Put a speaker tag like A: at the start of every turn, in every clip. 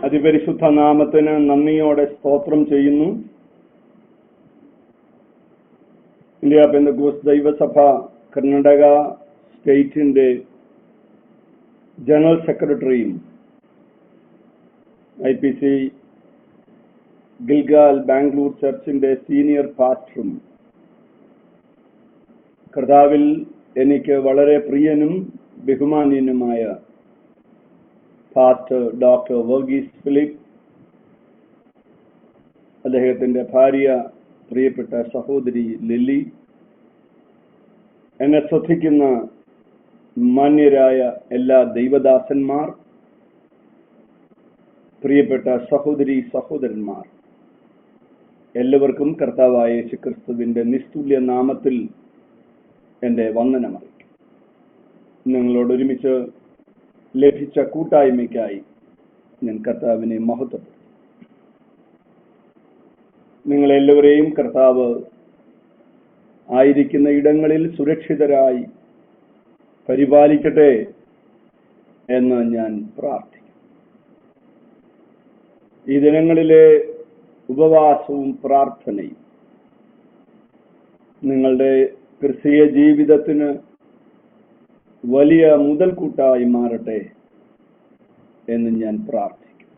A: അതിപരിശുദ്ധ നാമത്തിന് നന്ദിയോടെ സ്തോത്രം ചെയ്യുന്നു. ഇന്ത്യ പെന്തക്കോസ്ത് ദൈവസഭ കർണാടക സ്റ്റേറ്റിന്റെ ജനറൽ സെക്രട്ടറിയും IPC ഗിൽഗാൽ ബാംഗ്ലൂർ ചർച്ചിന്റെ സീനിയർ പാസ്റ്ററും കർത്താവിൽ എനിക്ക് വളരെ പ്രിയനും ബഹുമാനീയനുമായ പാസ്റ്റർ ഡോക്ടർ വർഗീസ് ഫിലിപ്പ്, അദ്ദേഹത്തിന്റെ ഭാര്യ പ്രിയപ്പെട്ട സഹോദരി ലില്ലി, എന്നെ ശ്രദ്ധിക്കുന്ന മാന്യരായ എല്ലാ ദൈവദാസന്മാർ, പ്രിയപ്പെട്ട സഹോദരി സഹോദരന്മാർ, എല്ലാവർക്കും കർത്താവായ യേശുക്രിസ്തുവിന്റെ നിസ്തുല്യ നാമത്തിൽ എൻ്റെ വന്ദനമറിയിക്കും. നിങ്ങളോട് ഒരുമിച്ച് ലഭിച്ച കൂട്ടായ്മയ്ക്കായി ഞാൻ കർത്താവിനെ മഹത്വപ്പെടുത്തും. നിങ്ങളെല്ലാവരെയും കർത്താവ് ആയിരിക്കുന്ന ഇടങ്ങളിൽ സുരക്ഷിതരായി പരിപാലിക്കട്ടെ എന്ന് ഞാൻ പ്രാർത്ഥിക്കും. ഈ ദിനങ്ങളിലെ ഉപവാസവും പ്രാർത്ഥനയും നിങ്ങളുടെ ക്രിസ്തീയ ജീവിതത്തിന് വലിയ മുതൽക്കൂട്ടായി മാറട്ടെ എന്ന് ഞാൻ പ്രാർത്ഥിക്കും.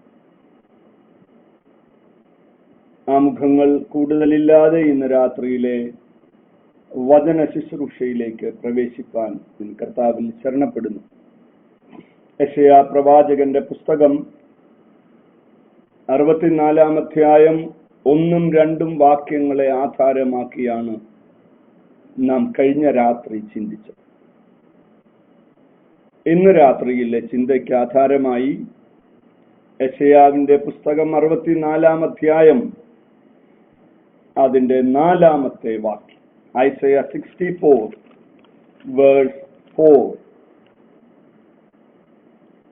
A: ആമുഖങ്ങൾ കൂടുതലില്ലാതെ ഇന്ന് രാത്രിയിലെ വചന ശുശ്രൂഷയിലേക്ക് പ്രവേശിപ്പാൻ കർത്താവിൽ ശരണപ്പെടുന്നു. യെശയ്യാ പ്രവാചകന്റെ പുസ്തകം 64-ാം അധ്യായം 1-2 വാക്യങ്ങളെ ആധാരമാക്കിയാണ് നാം കഴിഞ്ഞ രാത്രി ചിന്തിച്ചത്. ഇന്ന് രാത്രിയിലെ ചിന്തയ്ക്ക് ആധാരമായി യെശയ്യാവിന്റെ പുസ്തകം 64-ാം അധ്യായം അതിന്റെ 4-ാമത്തെ വാക്യം, ഐസയ 64 വേഴ്സ് 4.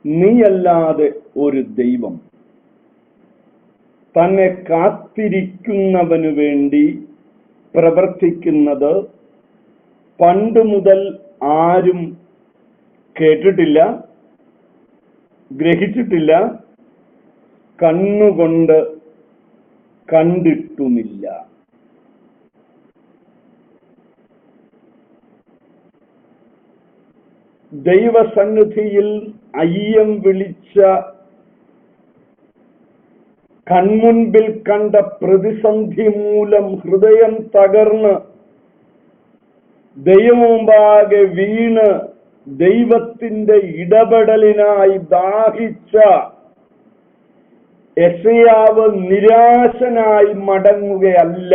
A: നീയല്ലാതെ ഒരു ദൈവം തന്നെ കാത്തിരിക്കുന്നവനു വേണ്ടി പ്രവർത്തിക്കുന്നത് പണ്ട് മുതൽ ആരും കേട്ടിട്ടില്ല, ഗ്രഹിച്ചിട്ടില്ല, കണ്ണുകൊണ്ട് കണ്ടിട്ടുമില്ല. ദൈവസന്നിധിയിൽ അയ്യം വിളിച്ച, കൺമുൻപിൽ കണ്ട പ്രതിസന്ധി മൂലം ഹൃദയം തകർന്ന് ദൈവമുമ്പാകെ വീണ് ദൈവത്തിന്റെ ഇടപെടലിനായി ദാഹിച്ച യെശയ്യാവ് നിരാശനായി മടങ്ങുകയല്ല.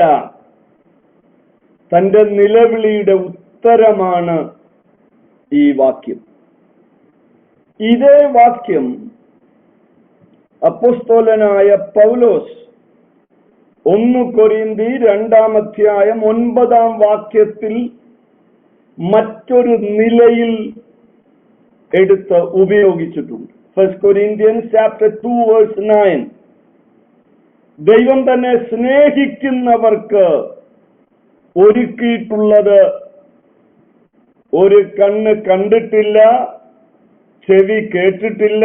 A: തന്റെ നിലവിളിയുടെ ഉത്തരമാണ് ഈ വാക്യം. ഇതേ വാക്യം അപ്പോസ്തലനായ പൗലോസ് 1 കൊരിന്തി 2-ാം അധ്യായം 9-ാം വാക്യത്തിൽ മറ്റൊരു നിലയിൽ എടുത്ത് ഉപയോഗിച്ചിട്ടുണ്ട്. 1 Corinthians chapter 2 verse 9. ദൈവം തന്നെ സ്നേഹിക്കുന്നവർക്ക് ഒരുക്കിയിട്ടുള്ളത് ഒരു കണ്ണ് കണ്ടിട്ടില്ല, ചെവി കേട്ടിട്ടില്ല,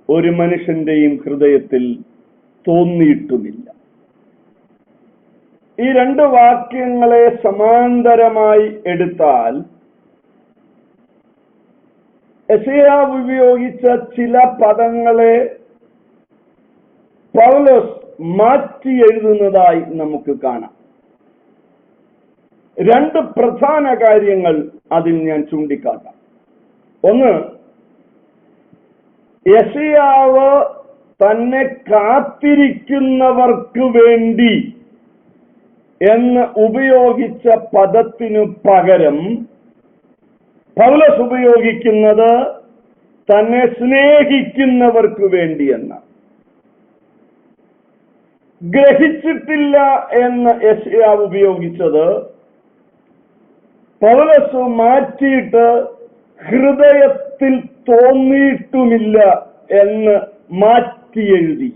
A: ഒരു മനുഷ്യന്റെയും ഹൃദയത്തിൽ തോന്നിയിട്ടുമില്ല. ഈ 2 വാക്യങ്ങളെ സമാന്തരമായി എടുത്താൽ യെശയ്യാവ് ഉപയോഗിച്ച ചില പദങ്ങളെ പൗലോസ് മാറ്റി എഴുതുന്നതായി നമുക്ക് കാണാം. 2 പ്രധാന കാര്യങ്ങൾ അതിൽ ഞാൻ ചൂണ്ടിക്കാട്ടാം. ഒന്ന്, യെശയ്യാവ് തന്നെ കാത്തിരിക്കുന്നവർക്ക് വേണ്ടി എന്ന് ഉപയോഗിച്ച പദത്തിനു പകരം പൗലോസ് ഉപയോഗിക്കുന്നത് തന്നെ സ്നേഹിക്കുന്നവർക്ക് വേണ്ടി എന്ന. ഗ്രഹിച്ചിട്ടില്ല എന്ന് യെശയ്യാവ് ഉപയോഗിച്ചത് പൗലോസ് മാറ്റിയിട്ട് ഹൃദയത്തിൽ തോന്നിയിട്ടുമില്ല എന്ന് മാറ്റി എഴുതി.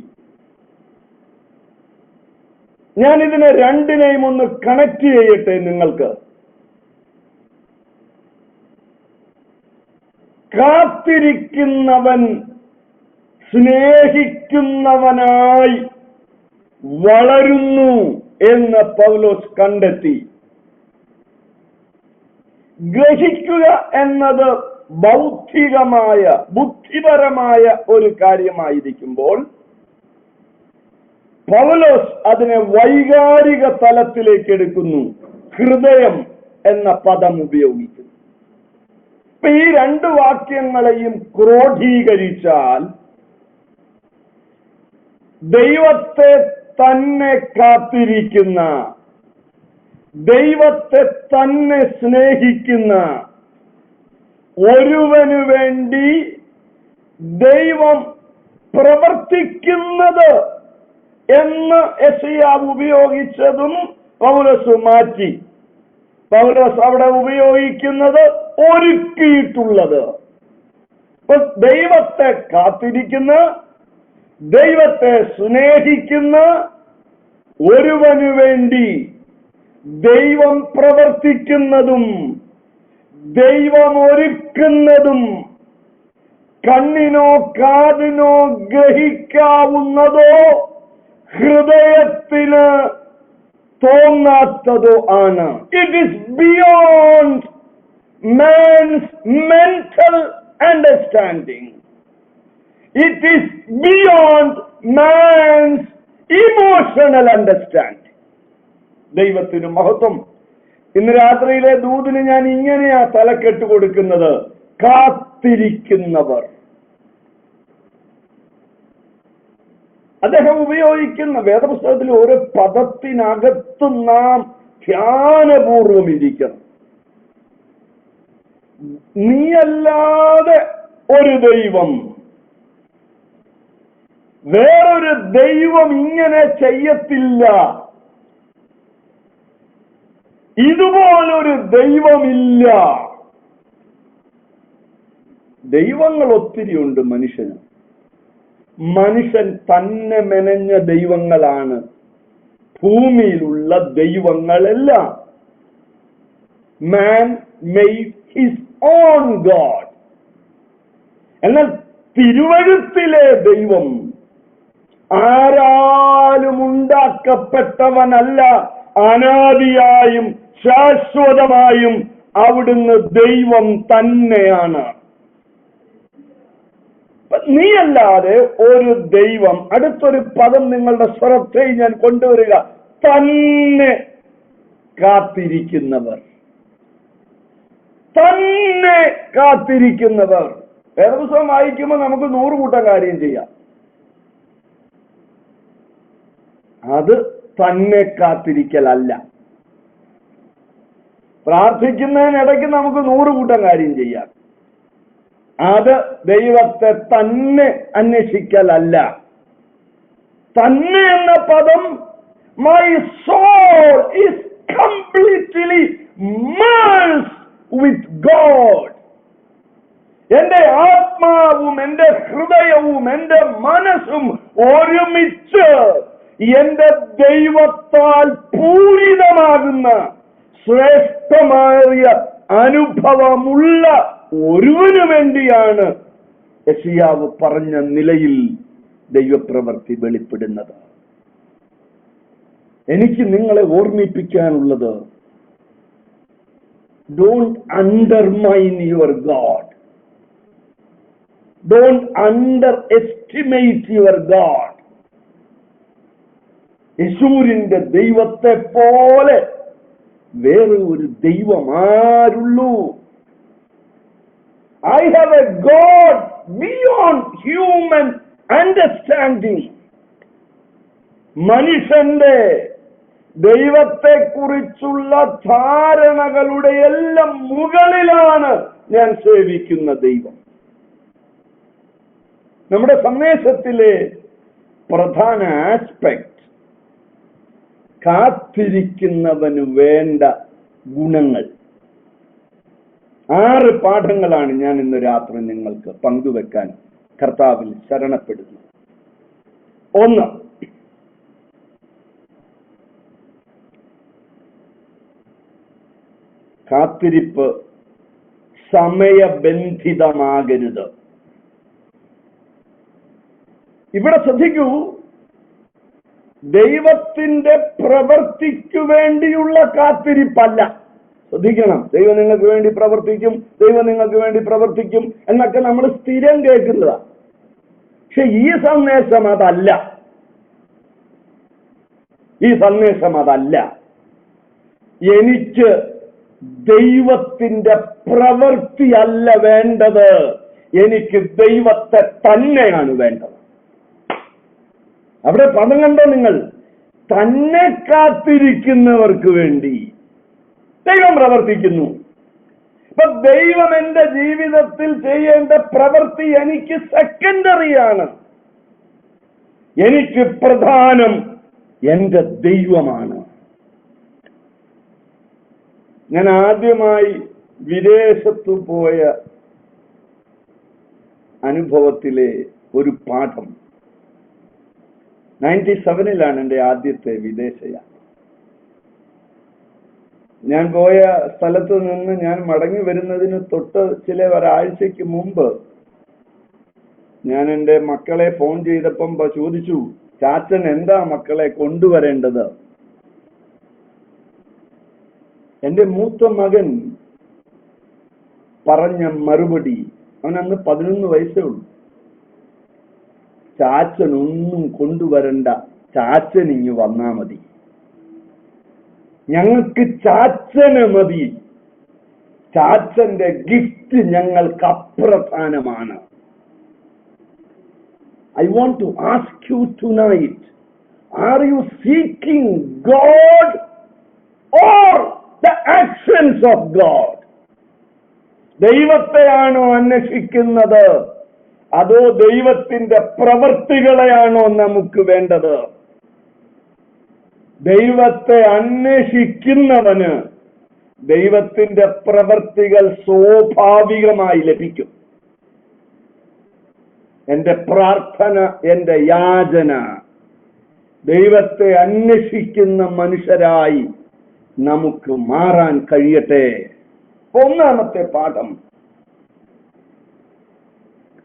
A: ഞാൻ ഇതിനെ രണ്ടിനെയും ഒന്ന് കണക്ട് ചെയ്യട്ടെ നിങ്ങൾക്ക്. കാത്തിരിക്കുന്നവൻ സ്നേഹിക്കുന്നവനായി വളരുന്നു എന്ന് പൗലോസ് കണ്ടെത്തി. ഗ്രഹിക്കുക എന്നത് ബൗദ്ധികമായ ബുദ്ധിപരമായ ഒരു കാര്യമായിരിക്കുമ്പോൾ പൗലോസ് അതിനെ വൈകാരിക തലത്തിലേക്ക് എടുക്കുന്നു. ഹൃദയം എന്ന പദം ഉപയോഗിക്കുന്നു. ഇപ്പൊ ഈ രണ്ട് വാക്യങ്ങളെയും ക്രോഡീകരിച്ചാൽ ദൈവത്തെ തന്നെ കാത്തിരിക്കുന്ന, ദൈവത്തെ തന്നെ സ്നേഹിക്കുന്ന ഒരുവനു വേണ്ടി ദൈവം പ്രവർത്തിക്കുന്നത് എന്ന് യെശയ്യാവ് ഉപയോഗിച്ചതും പൗലോസ് മാറ്റി. പൗലോസ് അവിടെ ഉപയോഗിക്കുന്നത് ഒരുക്കിയിട്ടുള്ളത്. ദൈവത്തെ കാത്തിരിക്കുന്ന, ദൈവത്തെ സ്നേഹിക്കുന്ന ഒരുവനു വേണ്ടി ദൈവം പ്രവർത്തിക്കുന്നതും ദൈവം ഒരുക്കുന്നതും കണ്ണിനോ കാതിനോ ഗ്രഹിക്കാവുന്നതോ ഹൃദയത്തിന് തോന്നാത്തതോ ആണ്. It is beyond man's mental understanding. It is beyond man's emotional understanding. ദൈവത്തിന് മഹത്വം. ഇന്ന് രാത്രിയിലെ ദൂതിന് ഞാൻ ഇങ്ങനെയാ തലക്കെട്ട് കൊടുക്കുന്നത്: കാത്തിരിക്കുന്നവർ. അദ്ദേഹം ഉപയോഗിക്കുന്ന വേദപുസ്തകത്തിൽ ഓരോ പദത്തിനകത്തും നാം ധ്യാനപൂർവം ഇരിക്കണം. നീയല്ലാതെ ഒരു ദൈവം, വേറൊരു ദൈവം ഇങ്ങനെ ചെയ്യത്തില്ല, ഇതുപോലൊരു ദൈവമില്ല. ദൈവങ്ങൾ ഒത്തിരിയുണ്ട് മനുഷ്യന്. മനുഷ്യൻ തന്നെ മെനഞ്ഞ ദൈവങ്ങളാണ് ഭൂമിയിലുള്ള ദൈവങ്ങളെല്ലാം. Man made his own god. എന്നാൽ തിരുവഴുത്തിലെ ദൈവം ആരാലും ഉണ്ടാക്കപ്പെട്ടവനല്ല, അനാദിയായും ശാശ്വതമായും അവിടുന്ന് ദൈവം തന്നെയാണ്. നീയല്ലാതെ ഒരു ദൈവം. അടുത്തൊരു പദം നിങ്ങളുടെ ശ്രദ്ധയിൽ ഞാൻ കൊണ്ടുവരിക: തന്നെ കാത്തിരിക്കുന്നവർ. തന്നെ കാത്തിരിക്കുന്നവർ. വേദപുസ്തകം വായിക്കുമ്പോൾ നമുക്ക് 100 കൂട്ടം കാര്യം ചെയ്യാം. അത് തന്നെ കാത്തിരിക്കലല്ല. പ്രാർത്ഥിക്കുന്നതിനിടയ്ക്ക് നമുക്ക് 100 കൂട്ടം കാര്യം ചെയ്യാം. അത് ദൈവത്തെ തന്നെ അന്വേഷിക്കലല്ല. തന്നെ എന്ന പദം, my soul is completely merged with God. എന്റെ ആത്മാവും എന്റെ ഹൃദയവും എന്റെ മനസ്സും ഒരുമിച്ച് എന്റെ ദൈവത്താൽ പൂരിതമാകുന്ന ശ്രേഷ്ഠമായ അനുഭവമുള്ള ഒരുവനു വേണ്ടിയാണ് യെശയ്യാവ് പറഞ്ഞ നിലയിൽ ദൈവപ്രവൃത്തി വെളിപ്പെടുന്നത്. എനിക്ക് നിങ്ങളെ ഓർമ്മിപ്പിക്കാനുള്ളത്, don't undermine your God. Don't underestimate your God. യെശൂരിന്റെ ദൈവത്തെ പോലെ വേറെ ഒരു ദൈവം ആരുള്ളൂ? I have a God beyond human understanding. മനുഷ്യന്റെ ദൈവത്തെ കുറിച്ചുള്ള ധാരണകളുടെ എല്ലാം മുകളിലാണ് ഞാൻ സേവിക്കുന്ന ദൈവം. നമ്മുടെ സന്ദേശത്തിലെ പ്രധാന ആസ്പെക്ട് കാത്തിരിക്കുന്നവന് വേണ്ട ഗുണങ്ങൾ. 6 പാഠങ്ങളാണ് ഞാൻ ഇന്ന് രാത്രി നിങ്ങൾക്ക് പങ്കുവെക്കാൻ കർത്താവിൽ ശരണപ്പെടുന്നു. 1, കാത്തിരിപ്പ് സമയബന്ധിതമാകരുത്. ഇവിടെ ശ്രദ്ധിക്കൂ, ദൈവത്തിന്റെ പ്രവൃത്തിക്കു വേണ്ടിയുള്ള കാത്തിരിപ്പല്ല. ശ്രദ്ധിക്കണം, ദൈവം നിങ്ങൾക്ക് വേണ്ടി പ്രവർത്തിക്കും, ദൈവം നിങ്ങൾക്ക് വേണ്ടി പ്രവർത്തിക്കും എന്നൊക്കെ നമ്മൾ സ്ഥിരം കേൾക്കുന്നതാ. പക്ഷെ ഈ സന്ദേശം അതല്ല. ഈ സന്ദേശം അതല്ല. എനിക്ക് ദൈവത്തിന്റെ പ്രവൃത്തിയല്ല വേണ്ടത്, എനിക്ക് ദൈവത്തെ തന്നെയാണ് വേണ്ടത്. അവിടെ പദം കണ്ടോ നിങ്ങൾ? തന്നെ കാത്തിരിക്കുന്നവർക്ക് വേണ്ടി ദൈവം പ്രവർത്തിക്കുന്നു. ഇപ്പൊ ദൈവം എന്റെ ജീവിതത്തിൽ ചെയ്യേണ്ട പ്രവൃത്തി എനിക്ക് സെക്കൻഡറിയാണ്. എനിക്ക് പ്രധാനം എന്റെ ദൈവമാണ്. ഞാൻ ആദ്യമായി വിദേശത്ത് പോയ അനുഭവത്തിലെ ഒരു പാഠം, 97 എൻ്റെ ആദ്യത്തെ വിദേശയാത്ര. ഞാൻ പോയ സ്ഥലത്ത് നിന്ന് ഞാൻ മടങ്ങി വരുന്നതിന് തൊട്ട് ഒരാഴ്ചക്ക് മുമ്പ് ഞാൻ എൻ്റെ മക്കളെ ഫോൺ ചെയ്തപ്പം ചോദിച്ചു, ചാച്ചൻ എന്താ മക്കളെ കൊണ്ടുവരേണ്ടത്? എൻ്റെ മൂത്ത മകൻ പറഞ്ഞ മറുപടി, അവനന്ന് 11 വയസ്സേ ഉള്ളൂ, ചാച്ചൻ ഒന്നും കൊണ്ടുവരണ്ട, ചാച്ചൻ ഇങ്ങ് വന്നാ മതി, ഞങ്ങൾക്ക് ചാച്ചന് മതി, ചാച്ചന്റെ ഗിഫ്റ്റ് ഞങ്ങൾക്ക് അപ്രധാനമാണ്. I want to ask you tonight, are you seeking God or the actions of God? ദൈവത്തെയാണോ അന്വേഷിക്കുന്നത്, അതോ ദൈവത്തിന്റെ പ്രവൃത്തികളെയാണോ നമുക്ക് വേണ്ടത്? ദൈവത്തെ അന്വേഷിക്കുന്നവന് ദൈവത്തിന്റെ പ്രവൃത്തികൾ സ്വാഭാവികമായി ലഭിക്കും. എന്റെ പ്രാർത്ഥന, എന്റെ യാചന, ദൈവത്തെ അന്വേഷിക്കുന്ന മനുഷ്യരായി നമുക്ക് മാറാൻ കഴിയട്ടെ. ഒന്നാമത്തെ പാഠം,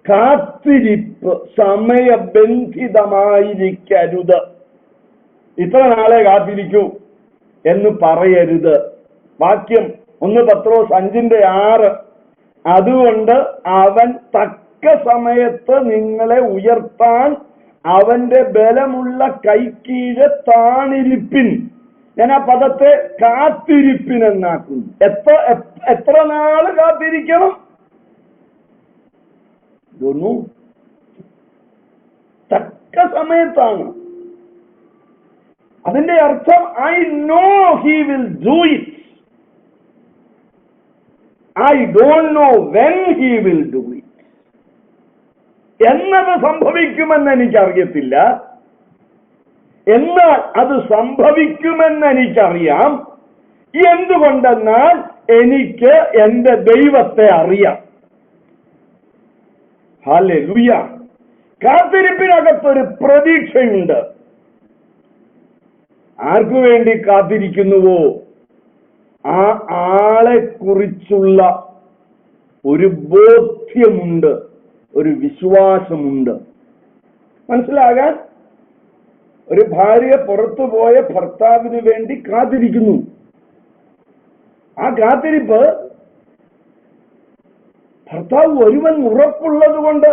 A: കാത്തിരിപ്പ് സമയബന്ധിതമായിരിക്കരുത്. ഇത്ര നാളെ കാത്തിരിക്കൂ എന്ന് പറയരുത്. വാക്യം 1 പത്രോസ് 5:6, അതുകൊണ്ട് അവൻ തക്ക സമയത്ത് നിങ്ങളെ ഉയർത്താൻ അവന്റെ ബലമുള്ള കൈക്കീഴ് താണിരിപ്പിൻ. ഞാൻ ആ പദത്തെ കാത്തിരിപ്പിൻ എന്നാക്കുന്നു. എത്ര നാള് കാത്തിരിക്കണം? തക്ക സമയത്താണ്. അതിന്റെ അർത്ഥം, I know he will do it, I don't know when he will do it. എന്നത് സംഭവിക്കുമെന്ന് എനിക്കറിയത്തില്ല, എന്നാൽ അത് സംഭവിക്കുമെന്ന് എനിക്കറിയാം. എന്തുകൊണ്ടെന്നാൽ എനിക്ക് എന്റെ ദൈവത്തെ അറിയാം. ഹല്ലേലൂയ. കാത്തിരിപ്പിനകത്തൊരു പ്രതീക്ഷയുണ്ട്. ആർക്കു വേണ്ടി കാത്തിരിക്കുന്നുവോ ആ ആളെ കുറിച്ചുള്ള ഒരു ബോധ്യമുണ്ട്, ഒരു വിശ്വാസമുണ്ട്. മനസ്സിലാകാൻ, ഒരു ഭാര്യ പുറത്തുപോയ ഭർത്താവിന് വേണ്ടി കാത്തിരിക്കുന്നു. ആ കാത്തിരിപ്പ് ഭർത്താവ് ഒരുവൻ ഉറപ്പുള്ളത് കൊണ്ട്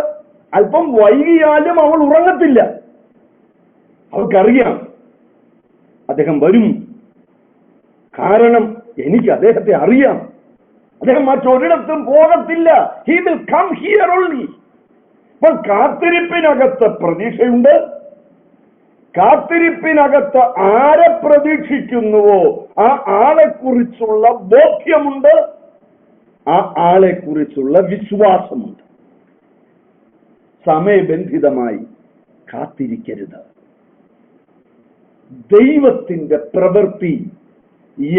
A: അല്പം വൈകിയാലും അവൾ ഉറങ്ങത്തില്ല. അവൾക്കറിയാം അദ്ദേഹം വരും, കാരണം എനിക്ക് അദ്ദേഹത്തെ അറിയാം, അദ്ദേഹം മറ്റൊരിടത്തും പോകത്തില്ല. He will come here only. അപ്പോൾ കാത്തിരിപ്പിനകത്ത് പ്രതീക്ഷയുണ്ട്. കാത്തിരിപ്പിനകത്ത് ആരെ പ്രതീക്ഷിക്കുന്നുവോ ആ ആളെ കുറിച്ചുള്ള ബോധ്യമുണ്ട്, ആ ആളെ കുറിച്ചുള്ള വിശ്വാസമുണ്ട്. സമയബന്ധിതമായി കാത്തിരിക്കരുത്. ദൈവത്തിന്റെ പ്രവൃത്തി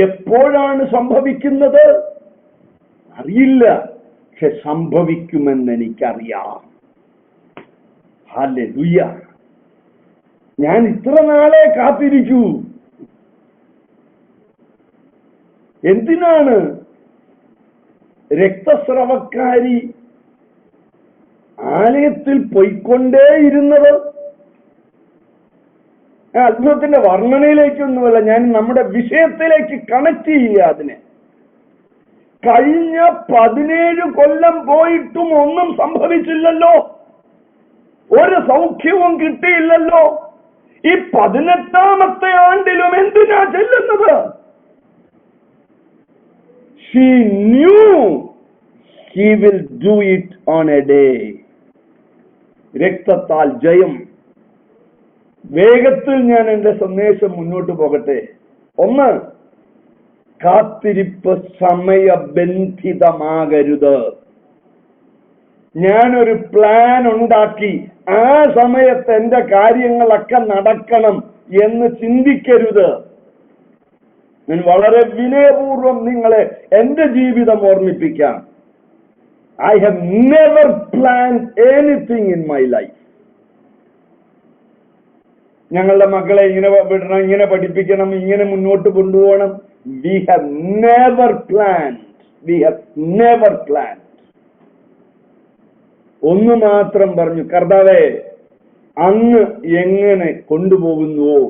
A: എപ്പോഴാണ് സംഭവിക്കുന്നത് അറിയില്ല, പക്ഷെ സംഭവിക്കുമെന്ന് എനിക്കറിയാം. ഹല്ലേലൂയ. ഞാൻ ഇത്ര നാളെ കാത്തിരിക്കൂ. എന്തിനാണ്? രക്തസ്രവക്കാരി ആലയത്തിൽ പോയിക്കൊണ്ടേയിരുന്നത്. അത്ഭുതത്തിന്റെ വർണ്ണനയിലേക്കൊന്നുമല്ല, ഞാൻ നമ്മുടെ വിഷയത്തിലേക്ക് കണക്ട് ചെയ്യുക അതിനെ. കഴിഞ്ഞ 17 കൊല്ലം പോയിട്ടും ഒന്നും സംഭവിച്ചില്ലല്ലോ, ഒരു സൗഖ്യവും കിട്ടിയില്ലല്ലോ. ഈ 18ാമത്തെ ആണ്ടിലും എന്തിനാ ചെല്ലുന്നത്? She knew he will do it on a day. രക്തത്താൽ ജയം. വേഗത്തിൽ ഞാൻ എന്റെ സന്ദേശം മുന്നോട്ട് പോകട്ടെ. ഒന്ന്, കാത്തിരിപ്പ് സമയബന്ധിതമാകരുത്. ഞാനൊരു പ്ലാൻ ഉണ്ടാക്കി ആ സമയത്ത് എന്റെ കാര്യങ്ങളൊക്കെ നടക്കണം എന്ന് ചിന്തിക്കരുത്. ഞാൻ വളരെ വിനയപൂർവ്വം നിങ്ങളെ എന്റെ ജീവിതം ഓർമ്മിപ്പിക്കാം. I have never planned anything in my life. ഞങ്ങളുടെ മക്കളെ ഇങ്ങനെ വിടണം, ഇങ്ങനെ പഠിപ്പിക്കണം, ഇങ്ങനെ മുന്നോട്ട് കൊണ്ടുപോകണം. We have never planned. We have never planned. ഒന്ന് മാത്രം പറഞ്ഞു, കർത്താവേ, അങ്ങ് എങ്ങനെ കൊണ്ടുപോകുന്നുവോ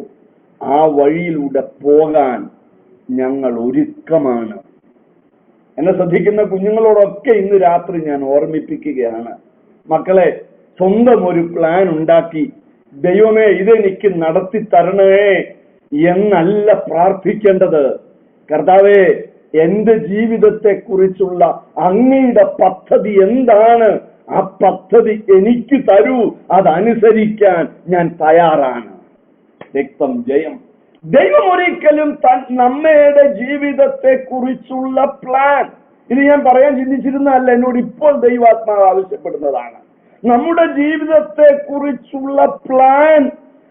A: ആ വഴിയിലൂടെ പോകാൻ ഞങ്ങൾ ഒരുക്കമാണ്. എന്നെ ശ്രദ്ധിക്കുന്ന കുഞ്ഞുങ്ങളോടൊക്കെ ഇന്ന് രാത്രി ഞാൻ ഓർമ്മിപ്പിക്കുകയാണ്, മക്കളെ, സ്വന്തം ഒരു പ്ലാൻ ഉണ്ടാക്കി ദൈവമേ ഇതെനിക്ക് നടത്തി തരണേ എന്നല്ല പ്രാർത്ഥിക്കേണ്ടത്. കർത്താവേ, എന്റെ ജീവിതത്തെ കുറിച്ചുള്ള അങ്ങയുടെ പദ്ധതി എന്താണ്? ആ പദ്ധതി എനിക്ക് തരൂ, അതനുസരിക്കാൻ ഞാൻ തയ്യാറാണ്. രക്തം ജയം. ദൈവം ഒരിക്കലും നമ്മയുടെ ജീവിതത്തെ കുറിച്ചുള്ള പ്ലാൻ, ഇത് ഞാൻ പറയാൻ ചിന്തിച്ചിരുന്നതല്ല, എന്നോട് ഇപ്പോൾ ദൈവാത്മാവ് ആവശ്യപ്പെടുന്നതാണ്. നമ്മുടെ ജീവിതത്തെ കുറിച്ചുള്ള പ്ലാൻ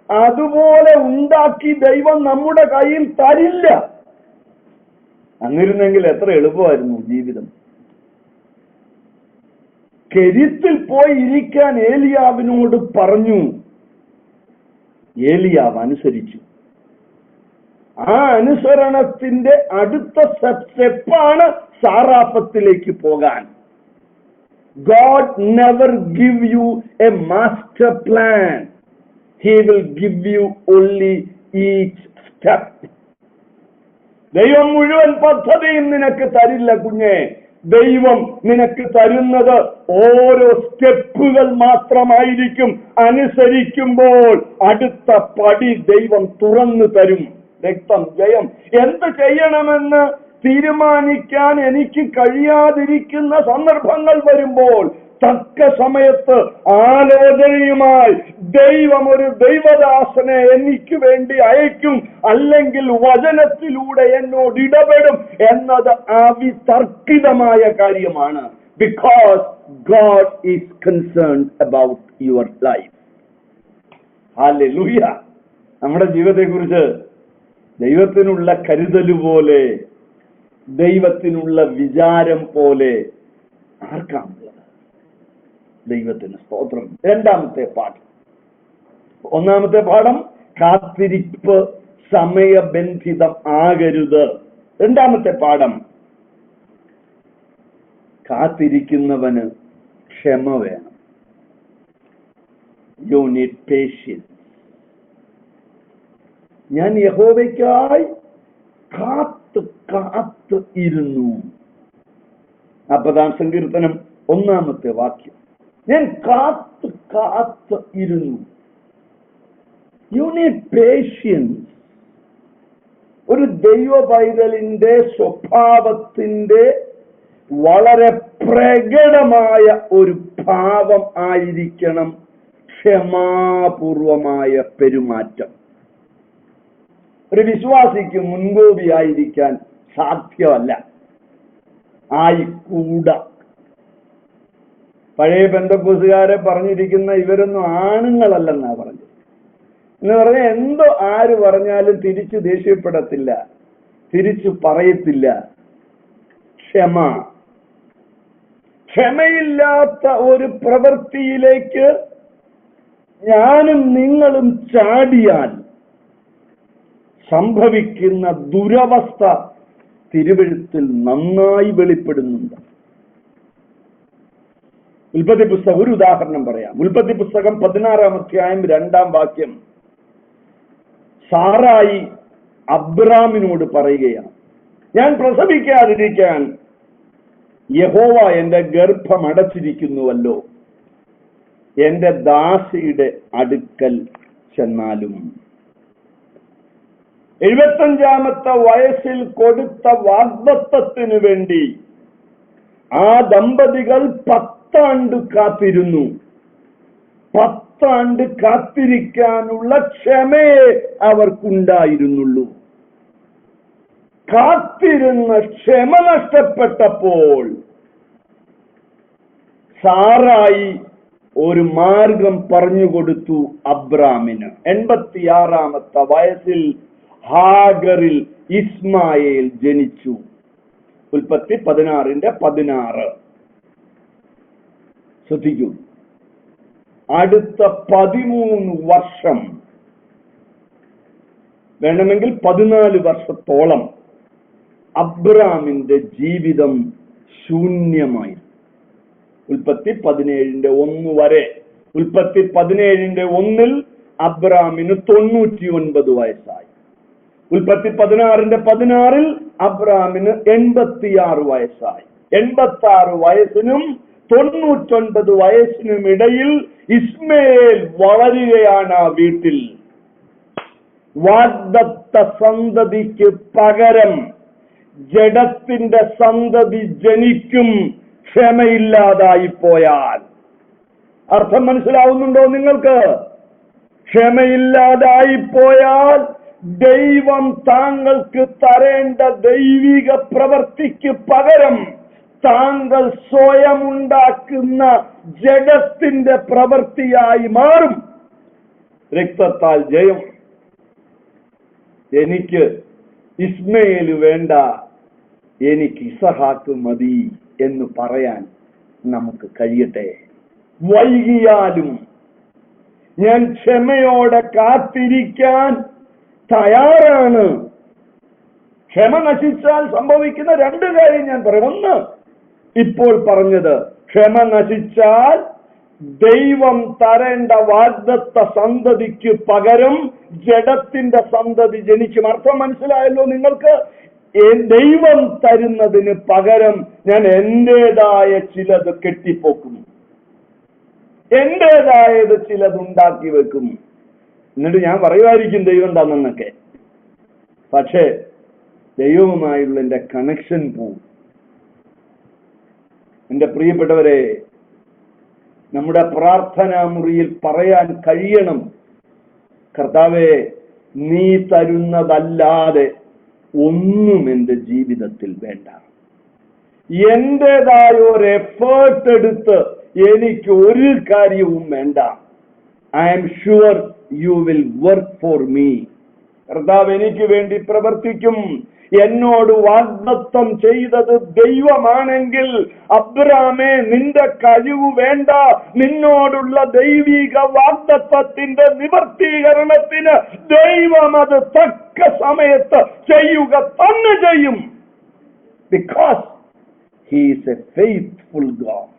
A: അതുപോലെ ഉണ്ടാക്കി ദൈവം നമ്മുടെ കയ്യിൽ തരില്ല. അന്നിരുന്നെങ്കിൽ എത്ര എളുപ്പമായിരുന്നു ജീവിതം. കെരിത്തിൽ പോയി ഇരിക്കാൻ ഏലിയാവിനോട് പറഞ്ഞു. ഏലിയാവ് അനുസരിച്ചു. ആ അനുസരണത്തിന്റെ അടുത്ത സ്റ്റെപ്പാണ് സാറാഫത്തിലേക്ക് പോകാൻ. God never give you a master plan. He will give you only each step. ദൈവം മുഴുവൻ പദ്ധതിയും നിനക്ക് തരില്ല കുഞ്ഞെ. ദൈവം നിനക്ക് തരുന്നത് ഓരോ സ്റ്റെപ്പുകൾ മാത്രമായിരിക്കും. അനുസരിക്കുമ്പോൾ അടുത്ത പടി ദൈവം തുറന്നു തരും. രക്തം ജയം. എന്ത് ചെയ്യണമെന്ന് തീരുമാനിക്കാൻ എനിക്ക് കഴിയാതിരിക്കുന്ന സന്ദർഭങ്ങൾ വരുമ്പോൾ തക്ക സമയത്ത് ആലോചനയുമായി ദൈവം ഒരു ദൈവദാസനെ എനിക്ക് വേണ്ടി അയക്കും, അല്ലെങ്കിൽ വചനത്തിലൂടെ എന്നോട് ഇടപെടും എന്നത് അവിതർക്കിതമായ കാര്യമാണ്. Because God is concerned about your life. Hallelujah. നമ്മുടെ ജീവിതത്തെക്കുറിച്ച് ദൈവത്തിനുള്ള കരുതൽ പോലെ, ദൈവത്തിനുള്ള വിചാരം പോലെ ആർക്കാണുള്ളത്? ദൈവത്തിന് സ്തോത്രം. രണ്ടാമത്തെ പാഠം. ഒന്നാമത്തെ പാഠം കാത്തിരിപ്പ് സമയബന്ധിതം ആകരുത്. രണ്ടാമത്തെ പാഠം കാത്തിരിക്കുന്നവന് ക്ഷമ വേണം. You need patience. ഞാൻ യഹോവയ്ക്കായി കാത്ത് കാത്ത് ഇരുന്നു. 40-ാം സങ്കീർത്തനം 1-ാമത്തെ വാക്യം. ഞാൻ കാത്ത് കാത്ത് ഇരുന്നു. You need patience. ഒരു ദൈവ പൈതലിന്റെ സ്വഭാവത്തിന്റെ വളരെ പ്രകടമായ ഒരു ഭാവം ആയിരിക്കണം ക്ഷമാപൂർവമായ പെരുമാറ്റം. ഒരു വിശ്വാസിക്ക് മുൻകോപിയായിരിക്കാൻ സാധ്യമല്ല, ആയിക്കൂട. പഴയ പെന്തക്കോസുകാരെ പറഞ്ഞിരിക്കുന്ന ഇവരൊന്നും ആണുങ്ങളല്ലെന്നാ പറഞ്ഞത്. എന്ന് പറഞ്ഞാൽ എന്തോ ആര് പറഞ്ഞാലും തിരിച്ചു ദേഷ്യപ്പെടത്തില്ല, തിരിച്ചു പറയത്തില്ല. ക്ഷമയില്ലാത്ത ഒരു പ്രവൃത്തിയിലേക്ക് ഞാനും നിങ്ങളും ചാടിയാൽ സംഭവിക്കുന്ന ദുരവസ്ഥ തിരുവെഴുത്തിൽ നന്നായി വെളിപ്പെടുന്നുണ്ട്. ഉൽപ്പത്തി പുസ്തകം ഒരു ഉദാഹരണം പറയാം. ഉൽപ്പത്തി പുസ്തകം 16-ാം അധ്യായം 2-ാം വാക്യം. സാറായി അബ്രാമിനോട് പറയുകയാണ്, ഞാൻ പ്രസവിക്കാതിരിക്കാൻ യഹോവ എന്റെ ഗർഭം അടച്ചിരിക്കുന്നുവല്ലോ, എന്റെ ദാസിയുടെ അടുക്കൽ ചെന്നാലും. 75-ാമത്തെ വയസ്സിൽ കൊടുത്ത വാഗ്ദത്തത്തിനു വേണ്ടി ആ ദമ്പതികൾ 10 ആണ്ട് കാത്തിരുന്നു. 10 ആണ്ട് കാത്തിരിക്കാനുള്ള ക്ഷമയെ അവർക്കുണ്ടായിരുന്നുള്ളൂ. കാത്തിരുന്ന ക്ഷമ നഷ്ടപ്പെട്ടപ്പോൾ സാറായി ഒരു മാർഗം പറഞ്ഞുകൊടുത്തു അബ്രാമിന്. 86-ാമത്തെ വയസ്സിൽ ഹാഗറിൽ ഇസ്മായേൽ ജനിച്ചു. ഉൽപ്പത്തി 16:16. ശ്രദ്ധിക്കൂ, അടുത്ത 13 വർഷം, വേണമെങ്കിൽ 14 വർഷത്തോളം അബ്രാമിന്റെ ജീവിതം ശൂന്യമായി. ഉൽപ്പത്തി 17:1 വരെ. ഉൽപ്പത്തി 17:1 അബ്രാമിന് 99 വയസ്സായി. ഉൽപ്പത്തി 16:16 അബ്രാമിന് 86 വയസ്സായി. 86 വയസ്സിനും 99 വയസ്സിനും ഇടയിൽ ഇസ്മായേൽ വളരുകയാണ് ആ വീട്ടിൽ. വാഗ്ദത്ത സന്തതിക്ക് പകരം ജഡത്തിന്റെ സന്തതി ജനിക്കും ക്ഷമയില്ലാതായി പോയാൽ. അർത്ഥം മനസ്സിലാവുന്നുണ്ടോ നിങ്ങൾക്ക്? ക്ഷമയില്ലാതായി പോയാൽ ദൈവം താങ്കൾക്ക് തരേണ്ട ദൈവിക പ്രവൃത്തിക്ക് പകരം താങ്കൾ സ്വയം ഉണ്ടാക്കുന്ന ജഡത്തിന്റെ പ്രവൃത്തിയായി മാറും. രക്തത്താൽ ജയം. എനിക്ക് ഇസ്മായേൽ വേണ്ട, എനിക്ക് ഇസഹാക്ക് മതി എന്ന് പറയാൻ നമുക്ക് കഴിയട്ടെ. വൈകിയാലും ഞാൻ ക്ഷമയോടെ കാത്തിരിക്കാൻ തയ്യാറാണ്. ക്ഷമ നശിച്ചാൽ സംഭവിക്കുന്ന 2 കാര്യം ഞാൻ പറയും. ഒന്ന്, ഇപ്പോൾ പറഞ്ഞത്, ക്ഷമ നശിച്ചാൽ ദൈവം തരേണ്ട വാഗ്ദത്ത സന്തതിക്ക് പകരം ജഡത്തിന്റെ സന്തതി ജനിക്കും. അർത്ഥം മനസ്സിലായല്ലോ നിങ്ങൾക്ക്? ദൈവം തരുന്നതിന് പകരം ഞാൻ എന്റേതായ ചിലത് കെട്ടിപ്പോക്കും, എന്റേതായത് ചിലതുണ്ടാക്കി വെക്കും. എന്നിട്ട് ഞാൻ പറയുമായിരിക്കും ദൈവം തന്നെന്നൊക്കെ. പക്ഷേ ദൈവവുമായുള്ള എന്റെ കണക്ഷൻ പോവും. എന്റെ പ്രിയപ്പെട്ടവരെ, നമ്മുടെ പ്രാർത്ഥനാ മുറിയിൽ പറയാൻ കഴിയണം, കർത്താവേ, നീ തരുന്നതല്ലാതെ ഒന്നും എന്റെ ജീവിതത്തിൽ വേണ്ട. എന്റേതായ ഒരു എഫേർട്ട് എടുത്ത് എനിക്ക് ഒരു കാര്യവും വേണ്ട. I am sure you will work for me. കർത്താവ് എനിക്ക് വേണ്ടി പ്രവർത്തിക്കും. എന്നോട് വാഗ്ദത്തം ചെയ്തത് ദൈവമാണെങ്കിൽ, അബ്രാമേ, നിന്റെ കഴിവ് വേണ്ട, നിന്നോടുള്ള ദൈവിക വാഗ്ദത്തത്തിന്റെ നിവർത്തീകരണത്തിന് ദൈവം അത് തക്ക സമയത്ത് ചെയ്യുക തന്നെ ചെയ്യും. Because he is A faithful God.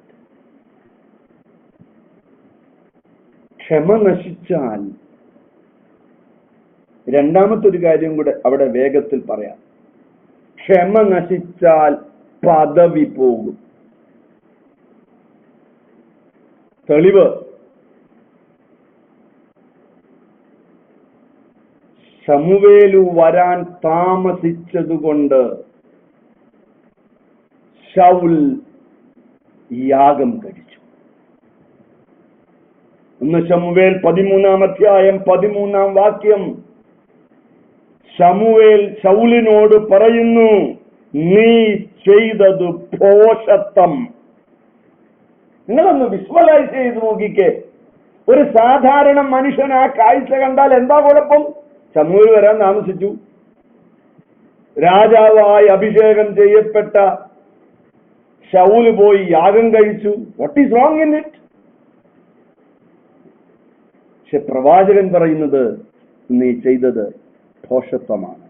A: ക്ഷമ നശിച്ചാൽ രണ്ടാമത്തെ ഒരു കാര്യം കൂടെ അവിടെ വേഗത്തിൽ പറയാം. ക്ഷമ നശിച്ചാൽ പദവി പോകും. തെളിവ്, ശമൂവേലു വരാൻ താമസിച്ചതുകൊണ്ട് ശൗൽ യാഗം കഴിച്ചു. 1 ശമൂവേൽ 13-ാം അധ്യായം 13-ാം വാക്യം. ശമൂവേൽ ശൗലിനോട് പറയുന്നു, നീ ചെയ്തത് ഭോഷത്വം. നിങ്ങളൊന്ന് വിഷ്വലൈസ് ചെയ്ത് നോക്കിക്കേ. ഒരു സാധാരണ മനുഷ്യൻ ആ കാഴ്ച കണ്ടാൽ എന്താ കുഴപ്പം? ശമൂവേൽ വരാൻ താമസിച്ചു, രാജാവായി അഭിഷേകം ചെയ്യപ്പെട്ട ശൗല് പോയി യാഗം കഴിച്ചു. What is wrong in it? പക്ഷെ പ്രവാചകൻ പറയുന്നത്, നീ ചെയ്തത് ഭോഷത്വമാണ്.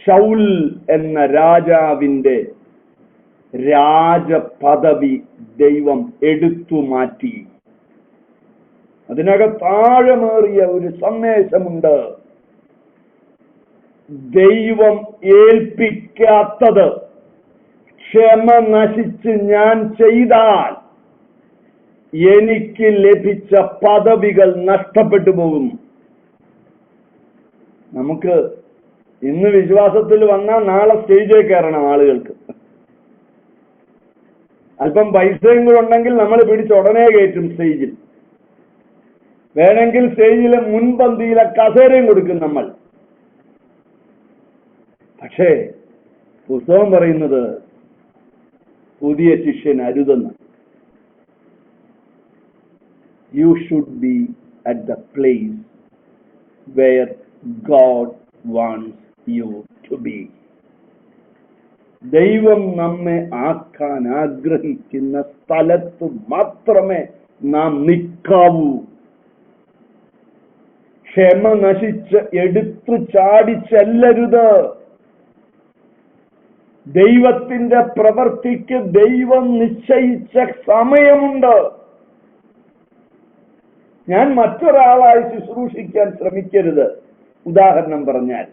A: ശൗൽ എന്ന രാജാവിന്റെ രാജപദവി ദൈവം എടുത്തു മാറ്റി. അതിനകത്താഴമേറിയ ഒരു സന്ദേശമുണ്ട്. ദൈവം ഏൽപ്പിക്കാത്തത് ക്ഷമ നശിച്ച് ഞാൻ ചെയ്താൽ എനിക്ക് ലഭിച്ച പദവികൾ നഷ്ടപ്പെട്ടു പോകും. നമുക്ക് ഇന്ന് വിശ്വാസത്തിൽ വന്നാൽ നാളെ സ്റ്റേജിൽ കയറണം ആളുകൾക്ക്. അല്പം പൈസയും കൂടെ ഉണ്ടെങ്കിൽ നമ്മൾ പിടിച്ചുടനെ കയറ്റും സ്റ്റേജിൽ. വേണമെങ്കിൽ സ്റ്റേജിലെ മുൻപന്തിയിലെ കസേരയും കൊടുക്കും നമ്മൾ. പക്ഷേ പുസ്തകം പറയുന്നത് പുതിയ ശിഷ്യൻ അരുതെന്ന്. You should be at the place where God wants you to be. ദൈവം നമ്മെ ആക്കാൻ ആഗ്രഹിക്കുന്ന സ്ഥലത്ത് മാത്രമേ നാം നിൽക്കാവൂ. ക്ഷമ നശിച്ച് എടുത്തു ചാടി ചെല്ലരുത്. ദൈവത്തിന്റെ പ്രവൃത്തിക്ക് ദൈവം നിശ്ചയിച്ച സമയമുണ്ട്. ഞാൻ മറ്റൊരാളായി ശുശ്രൂഷിക്കാൻ ശ്രമിക്കരുത്, ഉദാഹരണം പറഞ്ഞാൽ.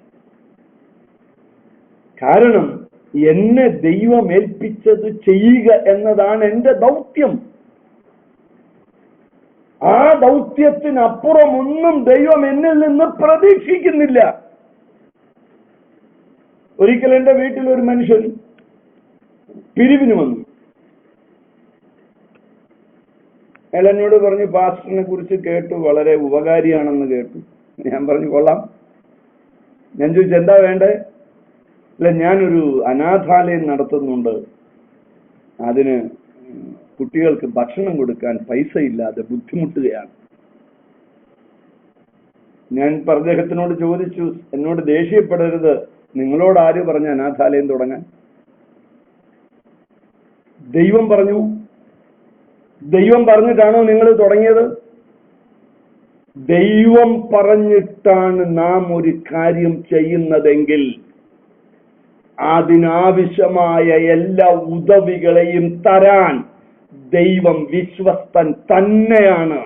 A: കാരണം എന്നെ ദൈവം ഏൽപ്പിച്ചത് ചെയ്യുക എന്നതാണ് എന്റെ ദൗത്യം. ആ ദൗത്യത്തിനപ്പുറം ഒന്നും ദൈവം എന്നിൽ നിന്ന് പ്രതീക്ഷിക്കുന്നില്ല. ഒരിക്കൽ എന്റെ വീട്ടിൽ ഒരു മനുഷ്യൻ പിരിവിന് വന്നു. അയാൾ എന്നോട് പറഞ്ഞു, പാസ്റ്ററിനെ കുറിച്ച് കേട്ടു, വളരെ ഉപകാരിയാണെന്ന് കേട്ടു. ഞാൻ പറഞ്ഞു, കൊള്ളാം. ഞാൻ ചോദിച്ചു, എന്താ വേണ്ടേ? അല്ല, ഞാനൊരു അനാഥാലയം നടത്തുന്നുണ്ട്, അതിന് കുട്ടികൾക്ക് ഭക്ഷണം കൊടുക്കാൻ പൈസ ഇല്ലാതെ ബുദ്ധിമുട്ടുകയാണ്. ഞാൻ അദ്ദേഹത്തിനോട് ചോദിച്ചു, എന്നോട് ദേഷ്യപ്പെടരുത്, നിങ്ങളോട് ആര് പറഞ്ഞ അനാഥാലയം തുടങ്ങാൻ? ദൈവം പറഞ്ഞു. ദൈവം പറഞ്ഞിട്ടാണോ നിങ്ങൾ തുടങ്ങിയത്? ദൈവം പറഞ്ഞിട്ടാണ് നാം ഒരു കാര്യം ചെയ്യുന്നതെങ്കിൽ അതിനാവശ്യമായ എല്ലാ ഉദവികളെയും തരാൻ ദൈവം വിശ്വസ്തൻ തന്നെയാണ്.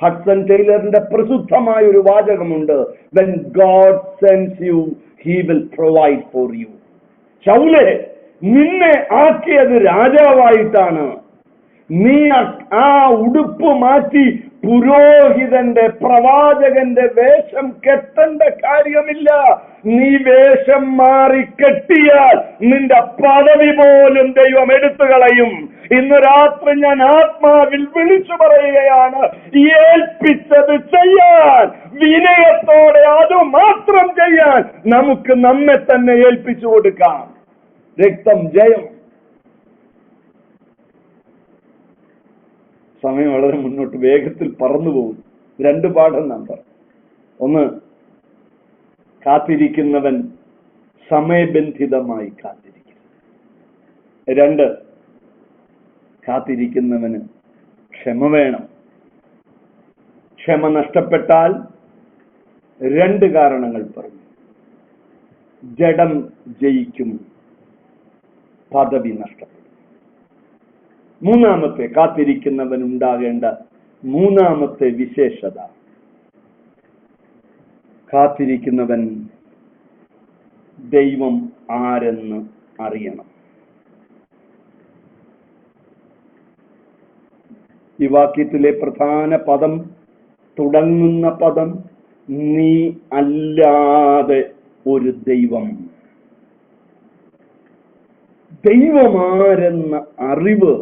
A: ഹഡ്സൺ ടൈലറിന്റെ പ്രസിദ്ധമായ ഒരു വാചകമുണ്ട്, when God sends you, he will provide for you. ശൗലേ, നിന്നെ ആക്കിയത് രാജാവായിട്ടാണ്. നീ ആ ഉടുപ്പ് മാറ്റി പുരോഹിതന്റെ പ്രവാചകന്റെ വേഷം കെട്ടേണ്ട കാര്യമില്ല. നീ വേഷം മാറി കെട്ടിയാൽ നിന്റെ പദവി പോലും ദൈവം എടുത്തു കളയും. ഇന്ന് രാത്രി ഞാൻ ആത്മാവിൽ വിളിച്ചു പറയുകയാണ്, ഏൽപ്പിച്ചത് ചെയ്യാൻ, വിനയത്തോടെ അത് മാത്രം ചെയ്യാൻ നമുക്ക് നമ്മെ തന്നെ ഏൽപ്പിച്ചു കൊടുക്കാം. രക്തം ജയം. സമയം വളരെ മുന്നോട്ട് വേഗത്തിൽ പറന്നു പോകും. 2 പാഠം നാം പറഞ്ഞു. ഒന്ന്, കാത്തിരിക്കുന്നവൻ സമയബന്ധിതമായി കാത്തിരിക്കും. 2, കാത്തിരിക്കുന്നവന് ക്ഷമ വേണം. ക്ഷമ നഷ്ടപ്പെട്ടാൽ 2 കാരണങ്ങൾ പറഞ്ഞു. ജഡം ജയിക്കും, പദവി നഷ്ടപ്പെടും. മൂന്നാമത്തെ, കാത്തിരിക്കുന്നവൻ ഉണ്ടാകേണ്ട മൂന്നാമത്തെ വിശേഷത, കാത്തിരിക്കുന്നവൻ ദൈവം ആരെന്ന് അറിയണം. ഈ വാക്യത്തിലെ പ്രധാന പദം, തുടങ്ങുന്ന പദം, നീ അല്ലാതെ ഒരു ദൈവം. ദൈവമാരെന്ന അറിവ്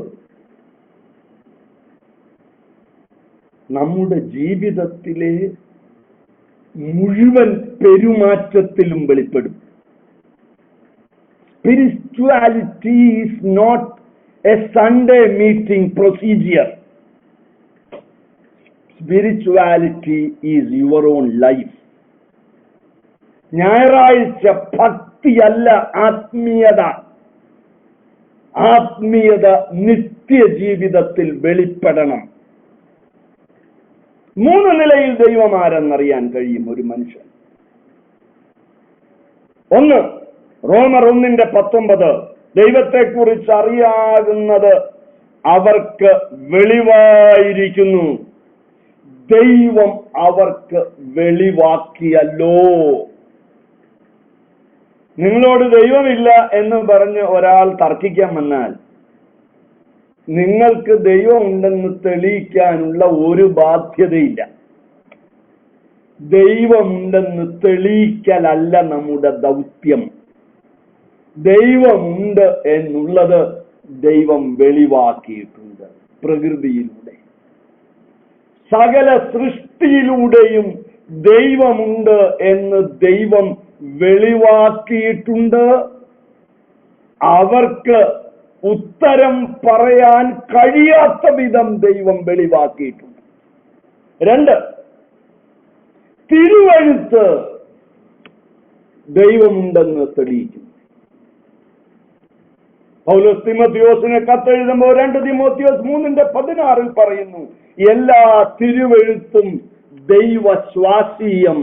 A: നമ്മുടെ ജീവിതത്തിലെ മുഴുവൻ പെരുമാറ്റത്തിലും വെളിപ്പെടും. Spirituality is not a Sunday meeting procedure. Spirituality is your own life. ഞായറാഴ്ച ഭക്തിയല്ല ആത്മീയത. ആത്മീയത നിത്യജീവിതത്തിൽ വെളിപ്പെടണം. 3 നിലയിൽ ദൈവം ആരെന്നറിയാൻ കഴിയും ഒരു മനുഷ്യൻ. 1, റോമർ 1:19, ദൈവത്തെക്കുറിച്ച് അറിയാകുന്നത് അവർക്ക് വെളിവായിരിക്കുന്നു. ദൈവം അവർക്ക് വെളിവാക്കിയല്ലോ. നിങ്ങളോട് ദൈവമില്ല എന്ന് പറഞ്ഞ് ഒരാൾ തർക്കിക്കാൻ വന്നാൽ നിങ്ങൾക്ക് ദൈവം ഉണ്ടെന്ന് തെളിയിക്കാനുള്ള ഒരു ബാധ്യതയില്ല. ദൈവമുണ്ടെന്ന് തെളിയിക്കലല്ല നമ്മുടെ ദൗത്യം. ദൈവമുണ്ട് എന്നുള്ളത് ദൈവം വെളിവാക്കിയിട്ടുണ്ട്. പ്രകൃതിയിലൂടെ, സകല സൃഷ്ടിയിലൂടെയും ദൈവമുണ്ട് എന്ന് ദൈവം വെളിവാക്കിയിട്ടുണ്ട്. അവർക്ക് ഉത്തരം പറയാൻ കഴിയാത്ത വിധം ദൈവം വെളിവാക്കിയിട്ടുണ്ട്. 2, തിരുവെഴുത്ത് ദൈവമുണ്ടെന്ന് തെളിയിക്കുന്നു. പൗലോസ് തിമോത്തിയോസിനെ കത്തെഴുതുമ്പോൾ 2 തിമോത്തിയോസ് 3:16 പറയുന്നു, എല്ലാ തിരുവെഴുത്തും ദൈവശ്വാസീയം.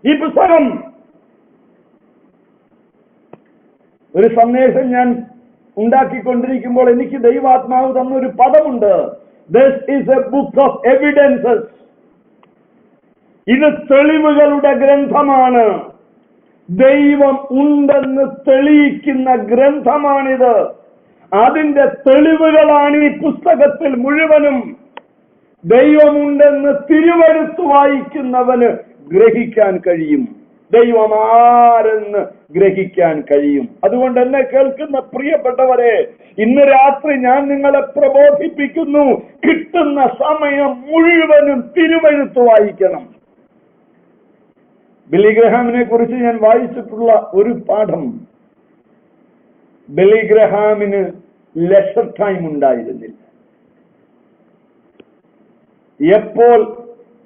A: ഈ പുസ്തകം, ഒരു സന്ദേശം ഞാൻ ഉണ്ടാക്കിക്കൊണ്ടിരിക്കുമ്പോൾ എനിക്ക് ദൈവാത്മാവ് തന്നൊരു പദമുണ്ട്, this is a book of evidences. ഇത് തെളിവുകളുടെ ഗ്രന്ഥമാണ്. ദൈവം ഉണ്ടെന്ന് തെളിയിക്കുന്ന ഗ്രന്ഥമാണിത്. അതിന്റെ തെളിവുകളാണ് ഈ പുസ്തകത്തിൽ മുഴുവനും. ദൈവമുണ്ടെന്ന് തിരുവെഴുത്ത് വായിക്കുന്നവന് ഗ്രഹിക്കാൻ കഴിയും, ദൈവം ആരെന്ന് ഗ്രഹിക്കാൻ കഴിയും. അതുകൊണ്ട് എന്നെ കേൾക്കുന്ന പ്രിയപ്പെട്ടവരെ, ഇന്ന് രാത്രി ഞാൻ നിങ്ങളെ പ്രബോധിപ്പിക്കുന്നു, കിട്ടുന്ന സമയം മുഴുവനും തിരുവെഴുത്ത് വായിക്കണം. ബില്ലി ഗ്രഹാമിനെ കുറിച്ച് ഞാൻ വായിച്ചിട്ടുള്ള ഒരു പാഠം, ബില്ലി ഗ്രഹാമിന് ലെഷർ ടൈം ഉണ്ടായിരുന്നില്ല. എപ്പോൾ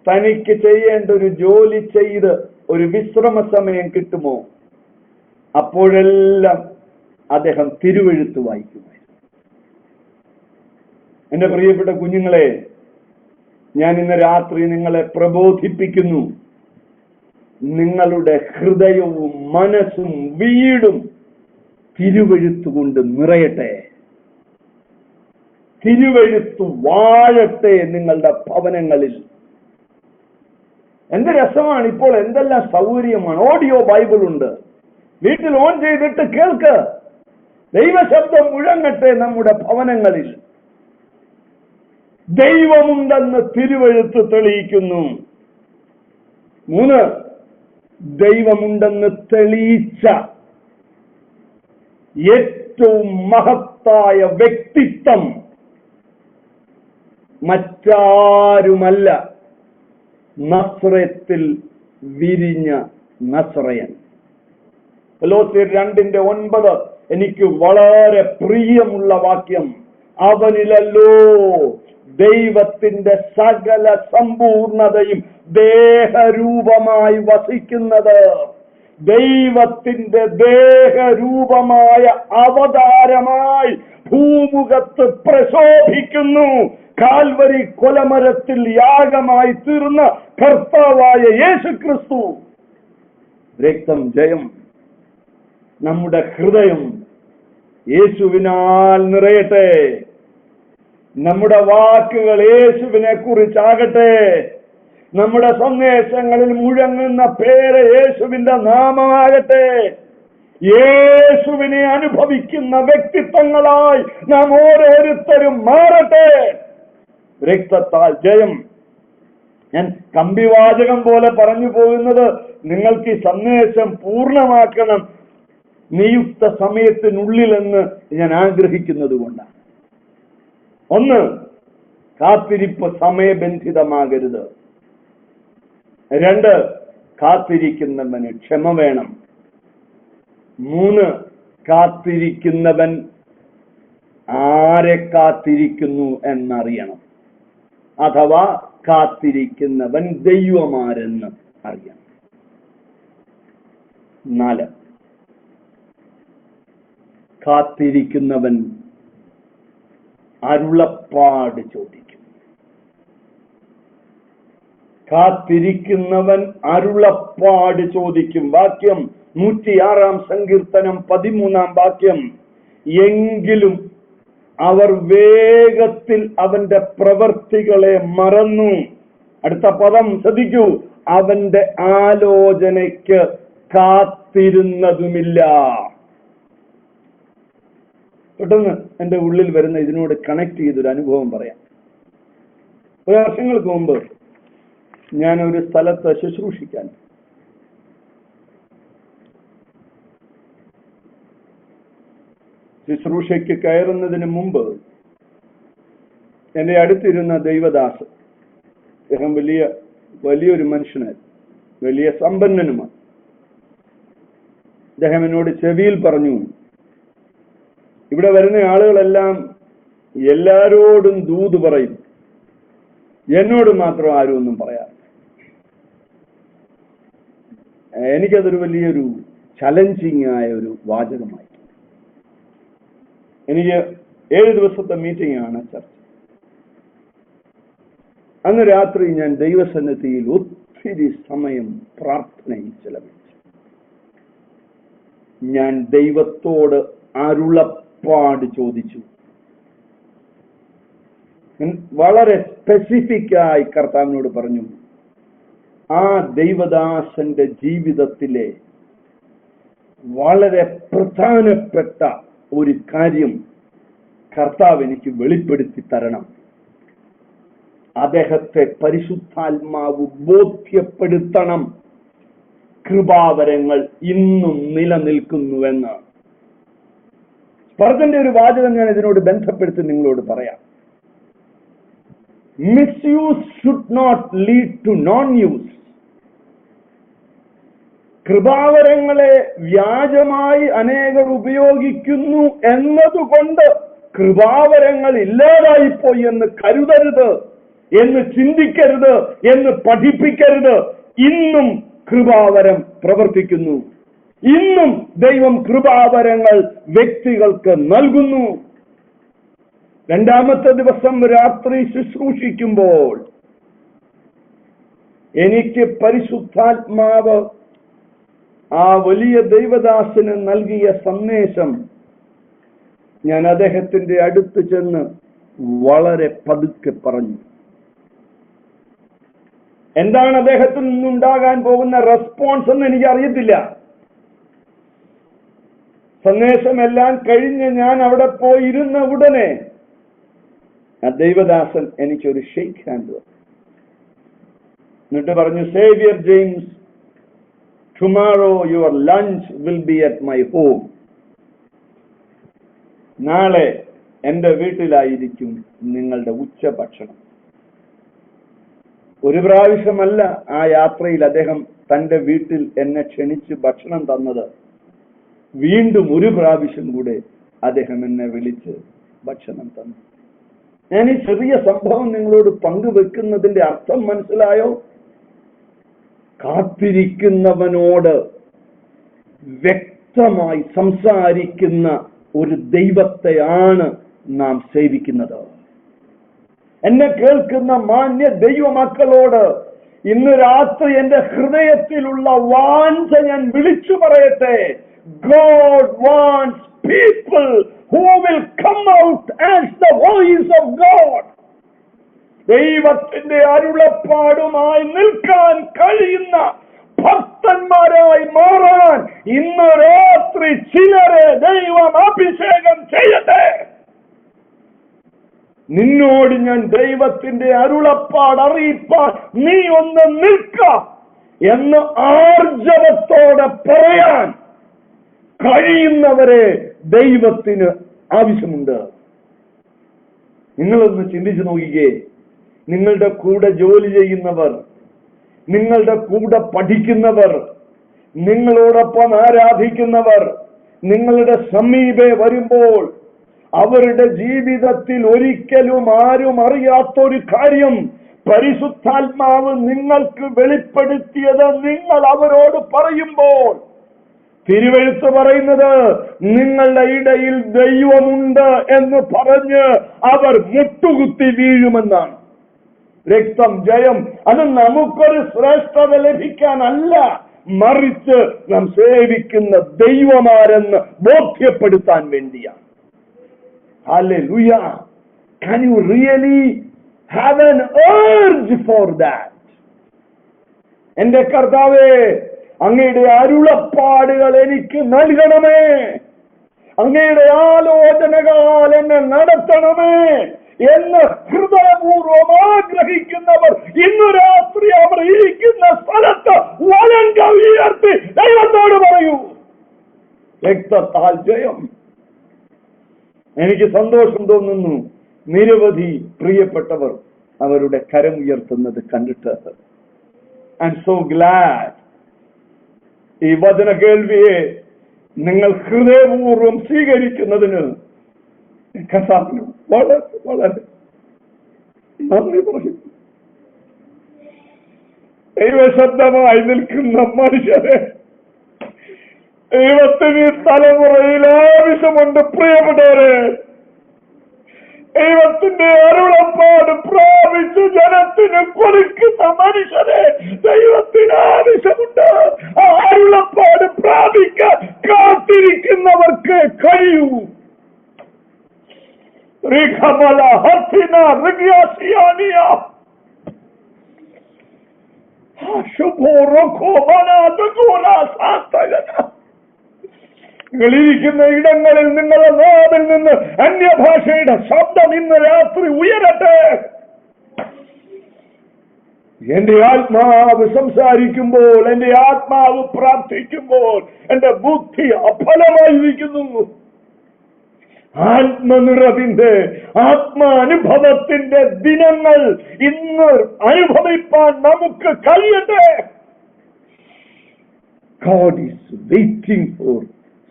A: തനിക്ക് ചെയ്യേണ്ട ഒരു ജോലി ചെയ്ത് ഒരു വിശ്രമ സമയം കിട്ടുമോ അപ്പോഴെല്ലാം അദ്ദേഹം തിരുവെഴുത്ത് വായിക്കുമായിരുന്നു. എന്റെ പ്രിയപ്പെട്ട കുഞ്ഞുങ്ങളെ, ഞാൻ ഇന്ന് രാത്രി നിങ്ങളെ പ്രബോധിപ്പിക്കുന്നു, നിങ്ങളുടെ ഹൃദയവും മനസ്സും വീടും തിരുവെഴുത്ത് കൊണ്ട് നിറയട്ടെ. തിരുവെഴുത്ത് വാഴട്ടെ നിങ്ങളുടെ ഭവനങ്ങളിൽ. എന്ത് രസമാണ്, ഇപ്പോൾ എന്തെല്ലാം സൗകര്യമാണ്. ഓഡിയോ ബൈബിൾ ഉണ്ട്, വീട്ടിൽ ഓൺ ചെയ്തിട്ട് കേൾക്ക്. ദൈവശബ്ദം മുഴങ്ങട്ടെ നമ്മുടെ ഭവനങ്ങളിൽ. ദൈവമുണ്ടെന്ന് തിരുവെഴുത്ത് തെളിയിക്കുന്നു. 3, ദൈവമുണ്ടെന്ന് തെളിയിച്ച ഏറ്റവും മഹത്തായ വ്യക്തിത്വം മറ്റാരുമല്ല, നസ്രത്തിൽ വിരിഞ്ഞ നസ്രയൻ. കൊലോസ്യർ 2:9 എനിക്ക് വളരെ പ്രിയമുള്ള വാക്യം. അവനിലല്ലോ ദൈവത്തിന്റെ സകല സമ്പൂർണതയും ദേഹരൂപമായി വസിക്കുന്നത്. ദൈവത്തിന്റെ ദേഹരൂപമായ അവതാരമായി ഭൂമുഖത്ത് പ്രശോഭിക്കുന്നു. കാൽവരി കൊലമരത്തിൽ യാഗമായി തീർന്ന കർത്താവായ യേശുക്രിസ്തു. രക്തം ജയം. നമ്മുടെ ഹൃദയം യേശുവിനാൽ നിറയട്ടെ. നമ്മുടെ വാക്കുകൾ യേശുവിനെ കുറിച്ചാകട്ടെ. നമ്മുടെ സന്ദേശങ്ങളിൽ മുഴങ്ങുന്ന പേര് യേശുവിന്റെ നാമമാകട്ടെ. യേശുവിനെ അനുഭവിക്കുന്ന വ്യക്തിത്വങ്ങളായി നാം ഓരോരുത്തരും മാറട്ടെ. രക്തത്താൽ ജയം. ഞാൻ കമ്പിവാചകം പോലെ പറഞ്ഞു പോകുന്നത് നിങ്ങൾക്ക് ഈ സന്ദേശം പൂർണ്ണമാക്കണം നിയുക്ത സമയത്തിനുള്ളിലെന്ന് ഞാൻ ആഗ്രഹിക്കുന്നത് കൊണ്ടാണ്. 1, കാത്തിരിപ്പ് സമയബന്ധിതമാകരുത്. 2, കാത്തിരിക്കുന്നവന് ക്ഷമ വേണം. 3, കാത്തിരിക്കുന്നവൻ ആരെ കാത്തിരിക്കുന്നു എന്നറിയണം. അഥവാ കാത്തിരിക്കുന്നവൻ ദൈവമാരെന്ന് അറിയണം. 4, കാത്തിരിക്കുന്നവൻ അരുളപ്പാട് ചോദിക്കും. കാത്തിരിക്കുന്നവൻ അരുളപ്പാട് ചോദിക്കും. വാക്യം 106 സങ്കീർത്തനം 13 വാക്യം. എങ്കിലും അവർ വേഗത്തിൽ അവന്റെ പ്രവർത്തികളെ മറന്നു. അടുത്ത പദം ശ്രദ്ധിക്കൂ, അവന്റെ ആലോചനയ്ക്ക് കാത്തിരുന്നതുമില്ല. പെട്ടെന്ന് എന്റെ ഉള്ളിൽ വരുന്ന ഇതിനോട് കണക്ട് ചെയ്തൊരു അനുഭവം പറയാം. ഒരു വർഷങ്ങൾക്ക് മുമ്പ് ഞാൻ ഒരു സ്ഥലത്ത് ശുശ്രൂഷിക്കാൻ ശുശ്രൂഷയ്ക്ക് കയറുന്നതിന് മുമ്പ് എന്റെ അടുത്തിരുന്ന ദൈവദാസ്, അദ്ദേഹം വലിയൊരു മനുഷ്യനായിരുന്നു, വലിയ സമ്പന്നനുമാണ്. അദ്ദേഹം എന്നോട് ചെവിയിൽ പറഞ്ഞു, ഇവിടെ വരുന്ന ആളുകളെല്ലാം എല്ലാരോടും ദൂത് പറയും, എന്നോട് മാത്രം ആരും ഒന്നും പറയാം. എനിക്കതൊരു വലിയൊരു ചലഞ്ചിങ് ആയ ഒരു വാചകമായി. എനിക്ക് 7 ദിവസത്തെ മീറ്റിംഗ് ആണ് ചർച്ച. അന്ന് രാത്രി ഞാൻ ദൈവസന്നിധിയിൽ ഒത്തിരി സമയം പ്രാർത്ഥനയിൽ ചെലവഴിച്ചു. ഞാൻ ദൈവത്തോട് അരുളപ്പാട് ചോദിച്ചു. വളരെ സ്പെസിഫിക്കായി കർത്താവിനോട് പറഞ്ഞു, ആ ദൈവദാസന്റെ ജീവിതത്തിലെ വളരെ പ്രധാനപ്പെട്ട ഒരു കാര്യം കർത്താവ് എനിക്ക് വെളിപ്പെടുത്തി തരണം. അദ്ദേഹത്തെ പരിശുദ്ധാത്മാവ് ബോധ്യപ്പെടുത്തണം കൃപാവരങ്ങൾ ഇന്നും നിലനിൽക്കുന്നുവെന്ന്. സ്പർജന്റെ ഒരു വാചകം ഞാൻ ഇതിനോട് ബന്ധപ്പെടുത്തി നിങ്ങളോട് പറയാം. Misuse should not lead to non use. കൃപാവരങ്ങളെ വ്യാജമായി അനേകർ ഉപയോഗിക്കുന്നു എന്നതുകൊണ്ട് കൃപാവരങ്ങൾ ഇല്ലാതായിപ്പോയി എന്ന് കരുതരുത്, എന്ന് ചിന്തിക്കരുത്, എന്ന് പഠിപ്പിക്കരുത്. ഇന്നും കൃപാവരം പ്രവർത്തിക്കുന്നു. ഇന്നും ദൈവം കൃപാവരങ്ങൾ വ്യക്തികൾക്ക് നൽകുന്നു. രണ്ടാമത്തെ ദിവസം രാത്രി ശുശ്രൂഷിക്കുമ്പോൾ എനിക്ക് പരിശുദ്ധാത്മാവ് ആ വലിയ ദൈവദാസന് നൽകിയ സന്ദേശം ഞാൻ അദ്ദേഹത്തിന്റെ അടുത്ത് ചെന്ന് വളരെ പതുക്കെ പറഞ്ഞു. എന്താണ് അദ്ദേഹത്തിൽ നിന്നുണ്ടാകാൻ പോകുന്ന റെസ്പോൺസ് എന്ന് എനിക്ക് അറിയത്തില്ല. സന്ദേശമെല്ലാം കഴിഞ്ഞ് ഞാൻ അവിടെ പോയിരുന്ന ഉടനെ ആ ദൈവദാസൻ എനിക്കൊരു ഷെയ്ക്ക് ഹാൻഡ് എന്നിട്ട് പറഞ്ഞു, Xavier James, tomorrow your lunch will be at my home. നാളെ എന്റെ വീട്ടിലായിരിക്കും നിങ്ങളുടെ ഉച്ചഭക്ഷണം. ഒരു പ്രാവശ്യമല്ല ആ യാത്രയിൽ അദ്ദേഹം തന്റെ വീട്ടിൽ എന്നെ ക്ഷണിച്ച് ഭക്ഷണം തന്നത്. വീണ്ടും ഒരു പ്രാവശ്യം കൂടെ അദ്ദേഹം എന്നെ വിളിച്ച് ഭക്ഷണം തന്നു. ഞാൻ ഈ ചെറിയ സംഭവം നിങ്ങളോട് പങ്കുവെക്കുന്നതിന്റെ അർത്ഥം മനസ്സിലായോ? കാത്തിരിക്കുന്നവനോട് വ്യക്തമായി സംസാരിക്കുന്ന ഒരു ദൈവത്തെയാണ് നാം സേവിക്കുന്നത്. എന്നെ കേൾക്കുന്ന മാന്യ ദൈവമക്കളോട് ഇന്ന് രാത്രി എന്റെ ഹൃദയത്തിലുള്ള വാഞ്ച ഞാൻ വിളിച്ചു പറയട്ടെ. God wants people who will come out as the voice of God. ദൈവത്തിന്റെ അരുളപ്പാടുമായി നിൽക്കാൻ കഴിയുന്ന ഭക്തന്മാരായി മാറാൻ ഇന്ന് രാത്രി ചിലരെ ദൈവം അഭിഷേകം ചെയ്യട്ടെ. നിന്നോട് ഞാൻ ദൈവത്തിന്റെ അരുളപ്പാട് അറിയിപ്പാൻ നീ ഒന്ന് നിൽക്ക എന്ന് ആർജവത്തോടെ പറയാൻ കഴിയുന്നവരെ ദൈവത്തിന് ആവശ്യമുണ്ട്. നിങ്ങളൊന്ന് ചിന്തിച്ചു നോക്കിക്കേ. നിങ്ങളുടെ കൂടെ ജോലി ചെയ്യുന്നവർ, നിങ്ങളുടെ കൂടെ പഠിക്കുന്നവർ, നിങ്ങളോടൊപ്പം ആരാധിക്കുന്നവർ നിങ്ങളുടെ സമീപേ വരുമ്പോൾ അവരുടെ ജീവിതത്തിൽ ഒരിക്കലും ആരും അറിയാത്തൊരു കാര്യം പരിശുദ്ധാത്മാവ് നിങ്ങൾക്ക് വെളിപ്പെടുത്തിയത് നിങ്ങൾ അവരോട് പറയുമ്പോൾ തിരുവെഴുത്ത് പറയുന്നത് നിങ്ങളുടെ ഇടയിൽ ദൈവമുണ്ട് എന്ന് പറഞ്ഞ് അവർ മുട്ടുകുത്തി വീഴുമെന്നാണ്. രക്തം, ജയം അത് നമുക്കൊരു ശ്രേഷ്ഠത ലഭിക്കാനല്ല, മറിച്ച് നാം സേവിക്കുന്ന ദൈവമാരെന്ന് ബോധ്യപ്പെടുത്താൻ വേണ്ടിയാണ്. Hallelujah. Can you really have an urge for that? എന്റെ കർത്താവേ, അങ്ങയുടെ അരുളപ്പാടുകൾ എനിക്ക് നൽകണമേ, അങ്ങയുടെ ആലോചനകൾ എന്നെ നടത്തണമേ എന്ന് ഹൃദയപൂർവ്വം ആഗ്രഹിക്കുന്നവർ ഇന്നു രാത്രി അവർ ഇരിക്കുന്ന സ്ഥലത്ത് വലങ്ക ഉയർത്തി ദൈവത്തോട് പറയൂ, രക്തത്താൽ ജയം. എനിക്ക് സന്തോഷം തോന്നുന്നു, നിരവധി പ്രിയപ്പെട്ടവർ അവരുടെ കരമുയർത്തുന്നത് കണ്ടിട്ട്. I am so glad. ഈ വചന കേൾവിയെ നിങ്ങൾ ഹൃദയപൂർവ്വം സ്വീകരിക്കുന്നതിന് കർത്താവിന് വളരെ വളരെ നന്ദി പറയും. ദൈവശബ്ദമായി നിൽക്കുന്ന മനുഷ്യരെ ദൈവത്തിന് തലമുറയിൽ ആവശ്യമുണ്ട്. പ്രിയപ്പെട്ടവരെ, ദൈവത്തിന്റെ അരുളപ്പാട് പ്രാപിച്ച് ജനത്തിന് കൊടുക്കുന്ന മനുഷ്യരെ ദൈവത്തിന് ആവശ്യമുണ്ട്. ആ അരുളപ്പാട് പ്രാപിക്കാൻ കാത്തിരിക്കുന്നവർക്ക് കഴിയൂ. നിങ്ങളിരിക്കുന്ന ഇടങ്ങളിൽ നിങ്ങളുടെ നാവിൽ നിന്ന് അന്യഭാഷയുടെ ശബ്ദം ഇന്ന് രാത്രി ഉയരട്ടെ. എന്റെ ആത്മാവ് സംസാരിക്കുമ്പോൾ, എന്റെ ആത്മാവ് പ്രാർത്ഥിക്കുമ്പോൾ എന്റെ ബുദ്ധി അഫലമായിരിക്കുന്നു. ആത്മനിറവിന്റെ ആത്മാനുഭവത്തിന്റെ ദിനങ്ങൾ ഇന്ന് അനുഭവിപ്പാൻ നമുക്ക് കഴിയട്ടെ. God is waiting for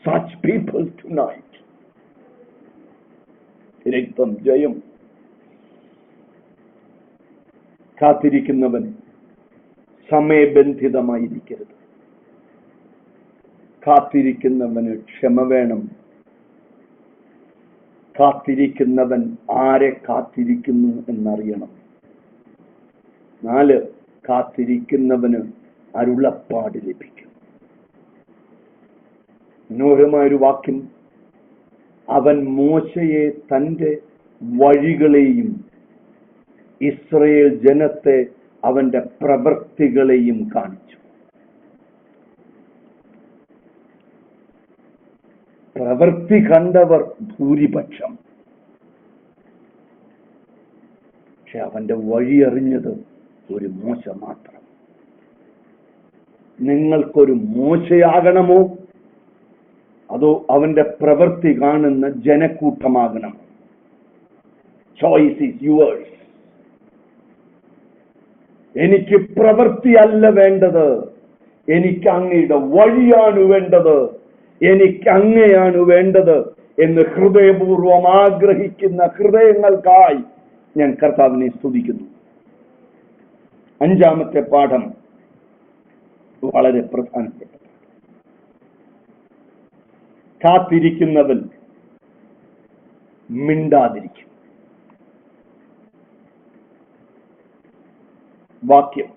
A: such people tonight. രക്തം ജയം. കാത്തിരിക്കുന്നവൻ സമയബന്ധിതമായിരിക്കരുത്. കാത്തിരിക്കുന്നവന് ക്ഷമ വേണം. കാത്തിരിക്കുന്നവൻ ആരെ കാത്തിരിക്കുന്നു എന്നറിയണം. 4, കാത്തിരിക്കുന്നവന് അരുളപ്പാട് ലഭിക്കും. മനോഹരമായൊരു വാക്യം. അവൻ മോശയെ തന്റെ വഴികളെയും ഇസ്രായേൽ ജനത്തെ അവന്റെ പ്രവൃത്തികളെയും കാണിച്ചു. പ്രവൃത്തി കണ്ടവർ ഭൂരിപക്ഷം, പക്ഷെ അവന്റെ വഴി അറിഞ്ഞത് ഒരു മോശ മാത്രം. നിങ്ങൾക്കൊരു മോശയാകണമോ അതോ അവന്റെ പ്രവൃത്തി കാണുന്ന ജനക്കൂട്ടമാകണമോ? Choice is yours. എനിക്ക് പ്രവൃത്തിയല്ല വേണ്ടത്, എനിക്ക് അങ്ങയുടെ വഴിയാണ് വേണ്ടത്, എനിക്ക് അങ്ങയാണ് വേണ്ടത് എന്ന് ഹൃദയപൂർവ്വം ആഗ്രഹിക്കുന്ന ഹൃദയങ്ങൾക്കായി ഞാൻ കർത്താവിനെ സ്തുതിക്കുന്നു. 5-ാമത്തെ പാഠം വളരെ പ്രധാനപ്പെട്ട. കാത്തിരിക്കുന്നവൻ മിണ്ടാതിരിക്കും. വാക്യം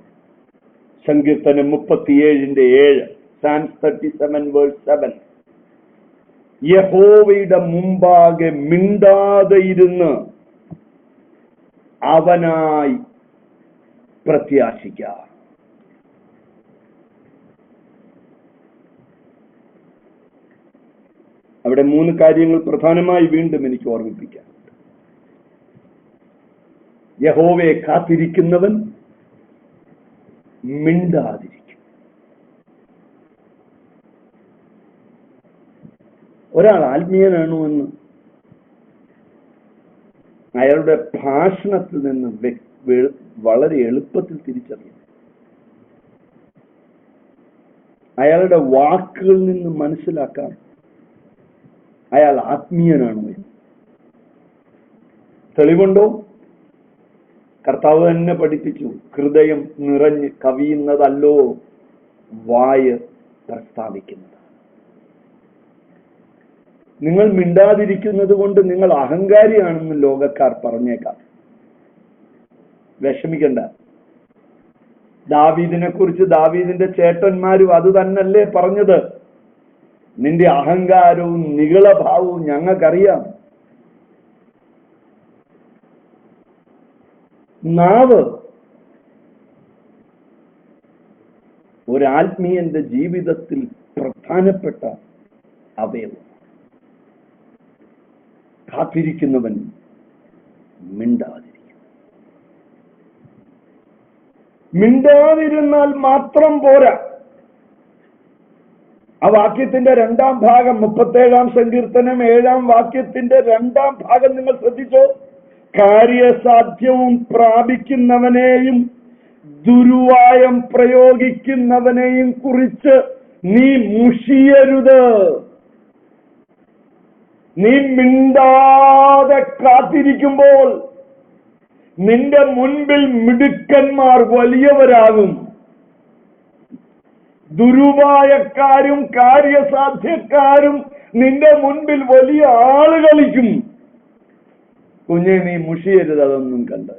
A: സങ്കീർത്തനം 37:7, Psalms 37:7. യഹോവയുടെ മുമ്പാകെ മിണ്ടാതെ ഇരുന്ന് അവനായി പ്രത്യാശിക്കുക. അവിടെ 3 കാര്യങ്ങൾ പ്രധാനമായി വീണ്ടും എനിക്ക് ഓർമ്മിപ്പിക്കാം. യഹോവയെ കാത്തിരിക്കുന്നവൻ മിണ്ടാതിരിക്കും. ഒരാൾ ആത്മീയനാണോ എന്ന് അയാളുടെ ഭാഷണത്തിൽ നിന്ന് വളരെ എളുപ്പത്തിൽ തിരിച്ചറിയാം. അയാളുടെ വാക്കുകളിൽ നിന്ന് മനസ്സിലാക്കാം അയാൾ ആത്മീയനാണോ എന്ന്. തെളിവുണ്ടോ? കർത്താവ് തന്നെ പഠിപ്പിച്ചു, ഹൃദയം നിറഞ്ഞ് കവിയുന്നതല്ലോ വായ് പ്രസ്താവിക്കുന്നത്. നിങ്ങൾ മിണ്ടാതിരിക്കുന്നത് കൊണ്ട് നിങ്ങൾ അഹങ്കാരിയാണെന്ന് ലോകക്കാർ പറഞ്ഞേക്കാം. വിഷമിക്കണ്ട. ദാവീദിനെ കുറിച്ച് ദാവീദിന്റെ ചേട്ടന്മാരും അത് തന്നല്ലേ പറഞ്ഞത്? നിന്റെ അഹങ്കാരവും നികളഭാവവും ഞങ്ങൾക്കറിയാം. നാവ് ഒരാത്മീയന്റെ ജീവിതത്തിൽ പ്രധാനപ്പെട്ട അവയവം. കാത്തിരിക്കുന്നവൻ മിണ്ടാതിരിക്കും. മിണ്ടാതിരുന്നാൽ മാത്രം പോരാ. ആ വാക്യത്തിന്റെ 2-ാം ഭാഗം 37-ാം സങ്കീർത്തനം 7-ാം വാക്യത്തിന്റെ 2-ാം ഭാഗം നിങ്ങൾ ശ്രദ്ധിച്ചോ. കാര്യസാധ്യവും പ്രാപിക്കുന്നവനെയും ദുരുവായം പ്രയോഗിക്കുന്നവനെയും കുറിച്ച് നീ മുഷിയരുത്. നീ മിണ്ടാതെ കാത്തിരിക്കുമ്പോൾ നിന്റെ മുൻപിൽ മിടുക്കന്മാർ വലിയവരാകും. ദുരുപായക്കാരും കാര്യസാധ്യക്കാരും നിന്റെ മുൻപിൽ വലിയ ആളുകളിക്കും. കുഞ്ഞെ, നീ മുഷിയരുത്. അതൊന്നും കണ്ട്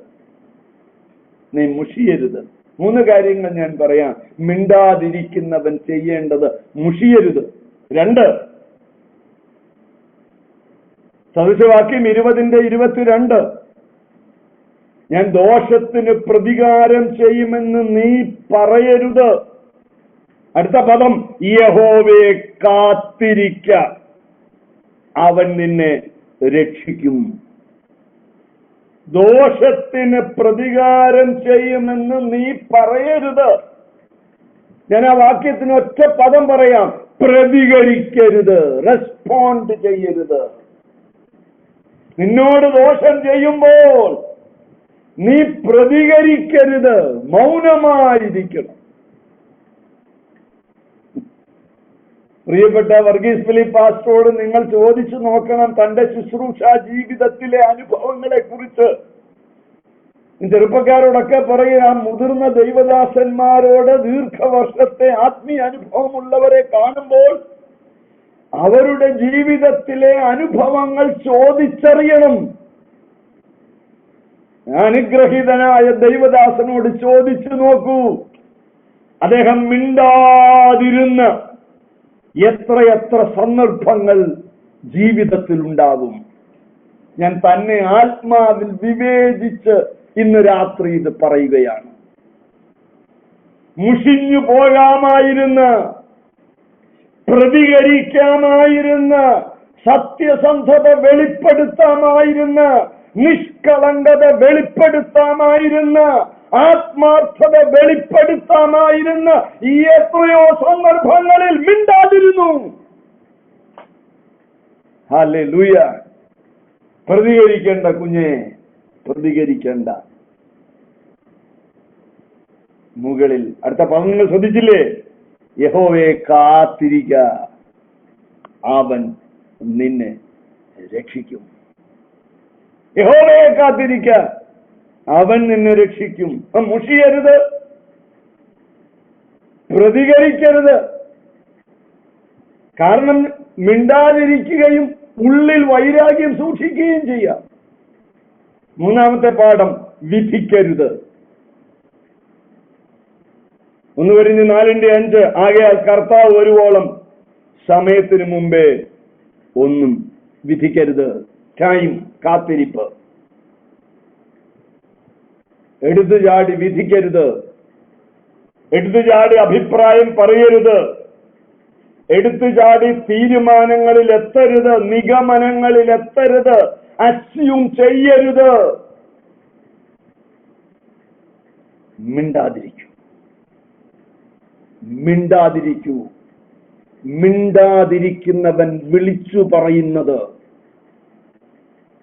A: നീ മുഷിയരുത്. 3 കാര്യങ്ങൾ ഞാൻ പറയാം. മിണ്ടാതിരിക്കുന്നവൻ ചെയ്യേണ്ടത് മുഷിയരുത്. 2, സദൃശവാക്യം 20:22, ഞാൻ ദോഷത്തിന് പ്രതികാരം ചെയ്യുമെന്ന് നീ പറയരുത്. അടുത്ത പദം, യഹോവയെ കാത്തിരിക്ക, അവൻ നിന്നെ രക്ഷിക്കും. ദോഷത്തിന് പ്രതികാരം ചെയ്യുമെന്ന് നീ പറയരുത്. ഞാൻ ആ വാക്യത്തിന് ഒറ്റ പദം പറയാം: പ്രതികരിക്കരുത്, റെസ്പോണ്ട് ചെയ്യരുത്. നിന്നോട് ദോഷം ചെയ്യുമ്പോൾ നീ പ്രതികരിക്കരുത്, മൗനമായിരിക്കണം. പ്രിയപ്പെട്ട വർഗീസ് ഫിലിപ്പ് പാസ്റ്ററോട് നിങ്ങൾ ചോദിച്ചു നോക്കണം തന്റെ ശുശ്രൂഷ ജീവിതത്തിലെ അനുഭവങ്ങളെ കുറിച്ച്. ചെറുപ്പക്കാരോടൊക്കെ പറയുക, മുതിർന്ന ദൈവദാസന്മാരോട് ദീർഘവർഷത്തെ ആത്മീയ അനുഭവമുള്ളവരെ കാണുമ്പോൾ അവരുടെ ജീവിതത്തിലെ അനുഭവങ്ങൾ ചോദിച്ചറിയണം. അനുഗ്രഹീതനായ ദൈവദാസനോട് ചോദിച്ചു നോക്കൂ, അദ്ദേഹം മിണ്ടാതിരുന്ന എത്രയെത്ര സന്ദർഭങ്ങൾ ജീവിതത്തിൽ ഉണ്ടാകും. ഞാൻ തന്നെ ആത്മാവിൽ വിവേചിച്ച് ഇന്ന് രാത്രി ഇത് പറയുകയാണ്. മുഷിഞ്ഞു പോകാമായിരുന്ന, പ്രതികരിക്കാമായിരുന്ന, സത്യസന്ധത വെളിപ്പെടുത്താമായിരുന്ന, നിഷ്കളങ്കത വെളിപ്പെടുത്താമായിരുന്ന, ആത്മാർത്ഥത വെളിപ്പെടുത്താമായിരുന്ന ഈ എത്രയോ സന്ദർഭങ്ങളിൽ മിണ്ടാതിരുന്നു. ഹല്ലേലൂയ. പ്രതികരിക്കേണ്ട കുഞ്ഞെ, പ്രതികരിക്കേണ്ട. മുകളിൽ അടുത്ത പദങ്ങൾ ശ്രദ്ധിച്ചില്ലേ? യഹോവയെ കാത്തിരിക്ക, അവൻ നിന്നെ രക്ഷിക്കും. യഹോവയെ കാത്തിരിക്ക, അവൻ നിന്നെ രക്ഷിക്കും. മുഷിയരുത്, പ്രതികരിക്കരുത്. കാരണം മിണ്ടാതിരിക്കുകയും ഉള്ളിൽ വൈരാഗ്യം സൂക്ഷിക്കുകയും ചെയ്യാം. 3-ാമത്തെ പാഠം, വിധിക്കരുത്. 1 കൊരിന്ത്യർ 4:5, ആകയാൽ കർത്താവ് വരുവോളം സമയത്തിന് മുമ്പേ ഒന്നും വിധിക്കരുത്. ടൈം, കാത്തിരിപ്പ്. എടുത്തു ചാടി വിധിക്കരുത്. എടുത്തു ചാടി അഭിപ്രായം പറയരുത്. എടുത്തു ചാടി തീരുമാനങ്ങളിൽ എത്തരുത്, നിഗമനങ്ങളിൽ എത്തരുത്, അസ്യൂം ചെയ്യരുത്. മിണ്ടാതിരിക്കൂ, മിണ്ടാതിരിക്കൂ. മിണ്ടാതിരിക്കുന്നവൻ വിളിച്ചു പറയുന്നത്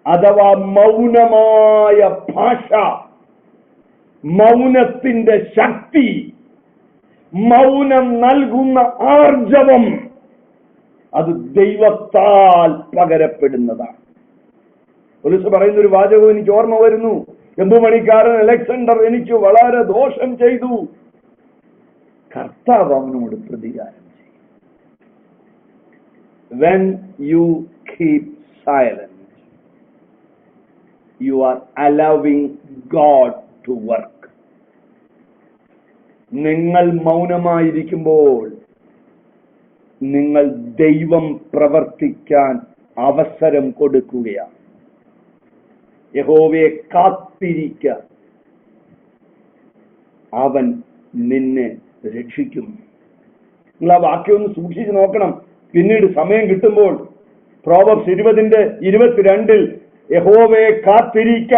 A: അഥവാ മൗനമായ ഭാഷ, മൗനത്തിന്റെ ശക്തി, മൗനം നൽകുന്ന ആർജവം, അത് ദൈവത്താൽ പകരപ്പെടുന്നതാണ്. പോലീസ് പറയുന്ന ഒരു വാചകം എനിക്ക് ഓർമ്മ വരുന്നു. എമ്പുമണിക്കാരൻ അലക്സാണ്ടർ എനിക്ക് വളരെ ദോഷം ചെയ്തു, കർത്താവ് അവനോട് പ്രതികാരം ചെയ്യും. When you keep silent, you are allowing God to work. നിങ്ങൾ മൗനമായിരിക്കുമ്പോൾ നിങ്ങൾ ദൈവം പ്രവർത്തിക്കാൻ അവസരം കൊടുക്കുകയാണ്. യഹോവയെ കാത്തിരിക്ക, അവൻ നിന്നെ രക്ഷിക്കും. നിങ്ങൾ ആ വാക്യം ഒന്ന് സൂക്ഷിച്ച് നോക്കണം. പിന്നീട് സമയം കിട്ടുമ്പോൾ പ്രോവർബ്സ് 20:22 യഹോവയെ കാത്തിരിക്ക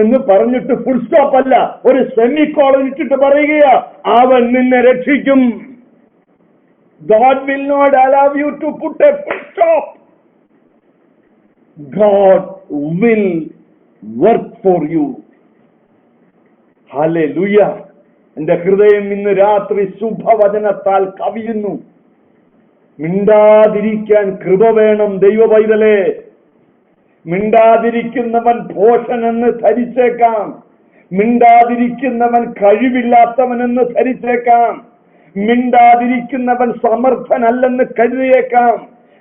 A: എന്ന് പറഞ്ഞിട്ട് ഫുൾ സ്റ്റോപ്പ് അല്ല, ഒരു സെമിക്കോളൻ ഇട്ടിട്ട് പറയുകയാ, അവൻ നിന്നെ രക്ഷിക്കും. God will not allow you to put a full stop. God will work for you. Hallelujah. എന്റെ ഹൃദയം ഇന്ന് രാത്രി ശുഭവചനത്താൽ കവിയുന്നു. മിണ്ടാതിരിക്കാൻ കൃപ വേണം ദൈവ പൈതലേ. മിണ്ടാതിരിക്കുന്നവൻ ഭോഷനെന്ന് ധരിച്ചേക്കാം, മിണ്ടാതിരിക്കുന്നവൻ കഴിവില്ലാത്തവനെന്ന് ധരിച്ചേക്കാം, മിണ്ടാതിരിക്കുന്നവൻ സമർത്ഥനല്ലെന്ന് കരുതിയേക്കാം,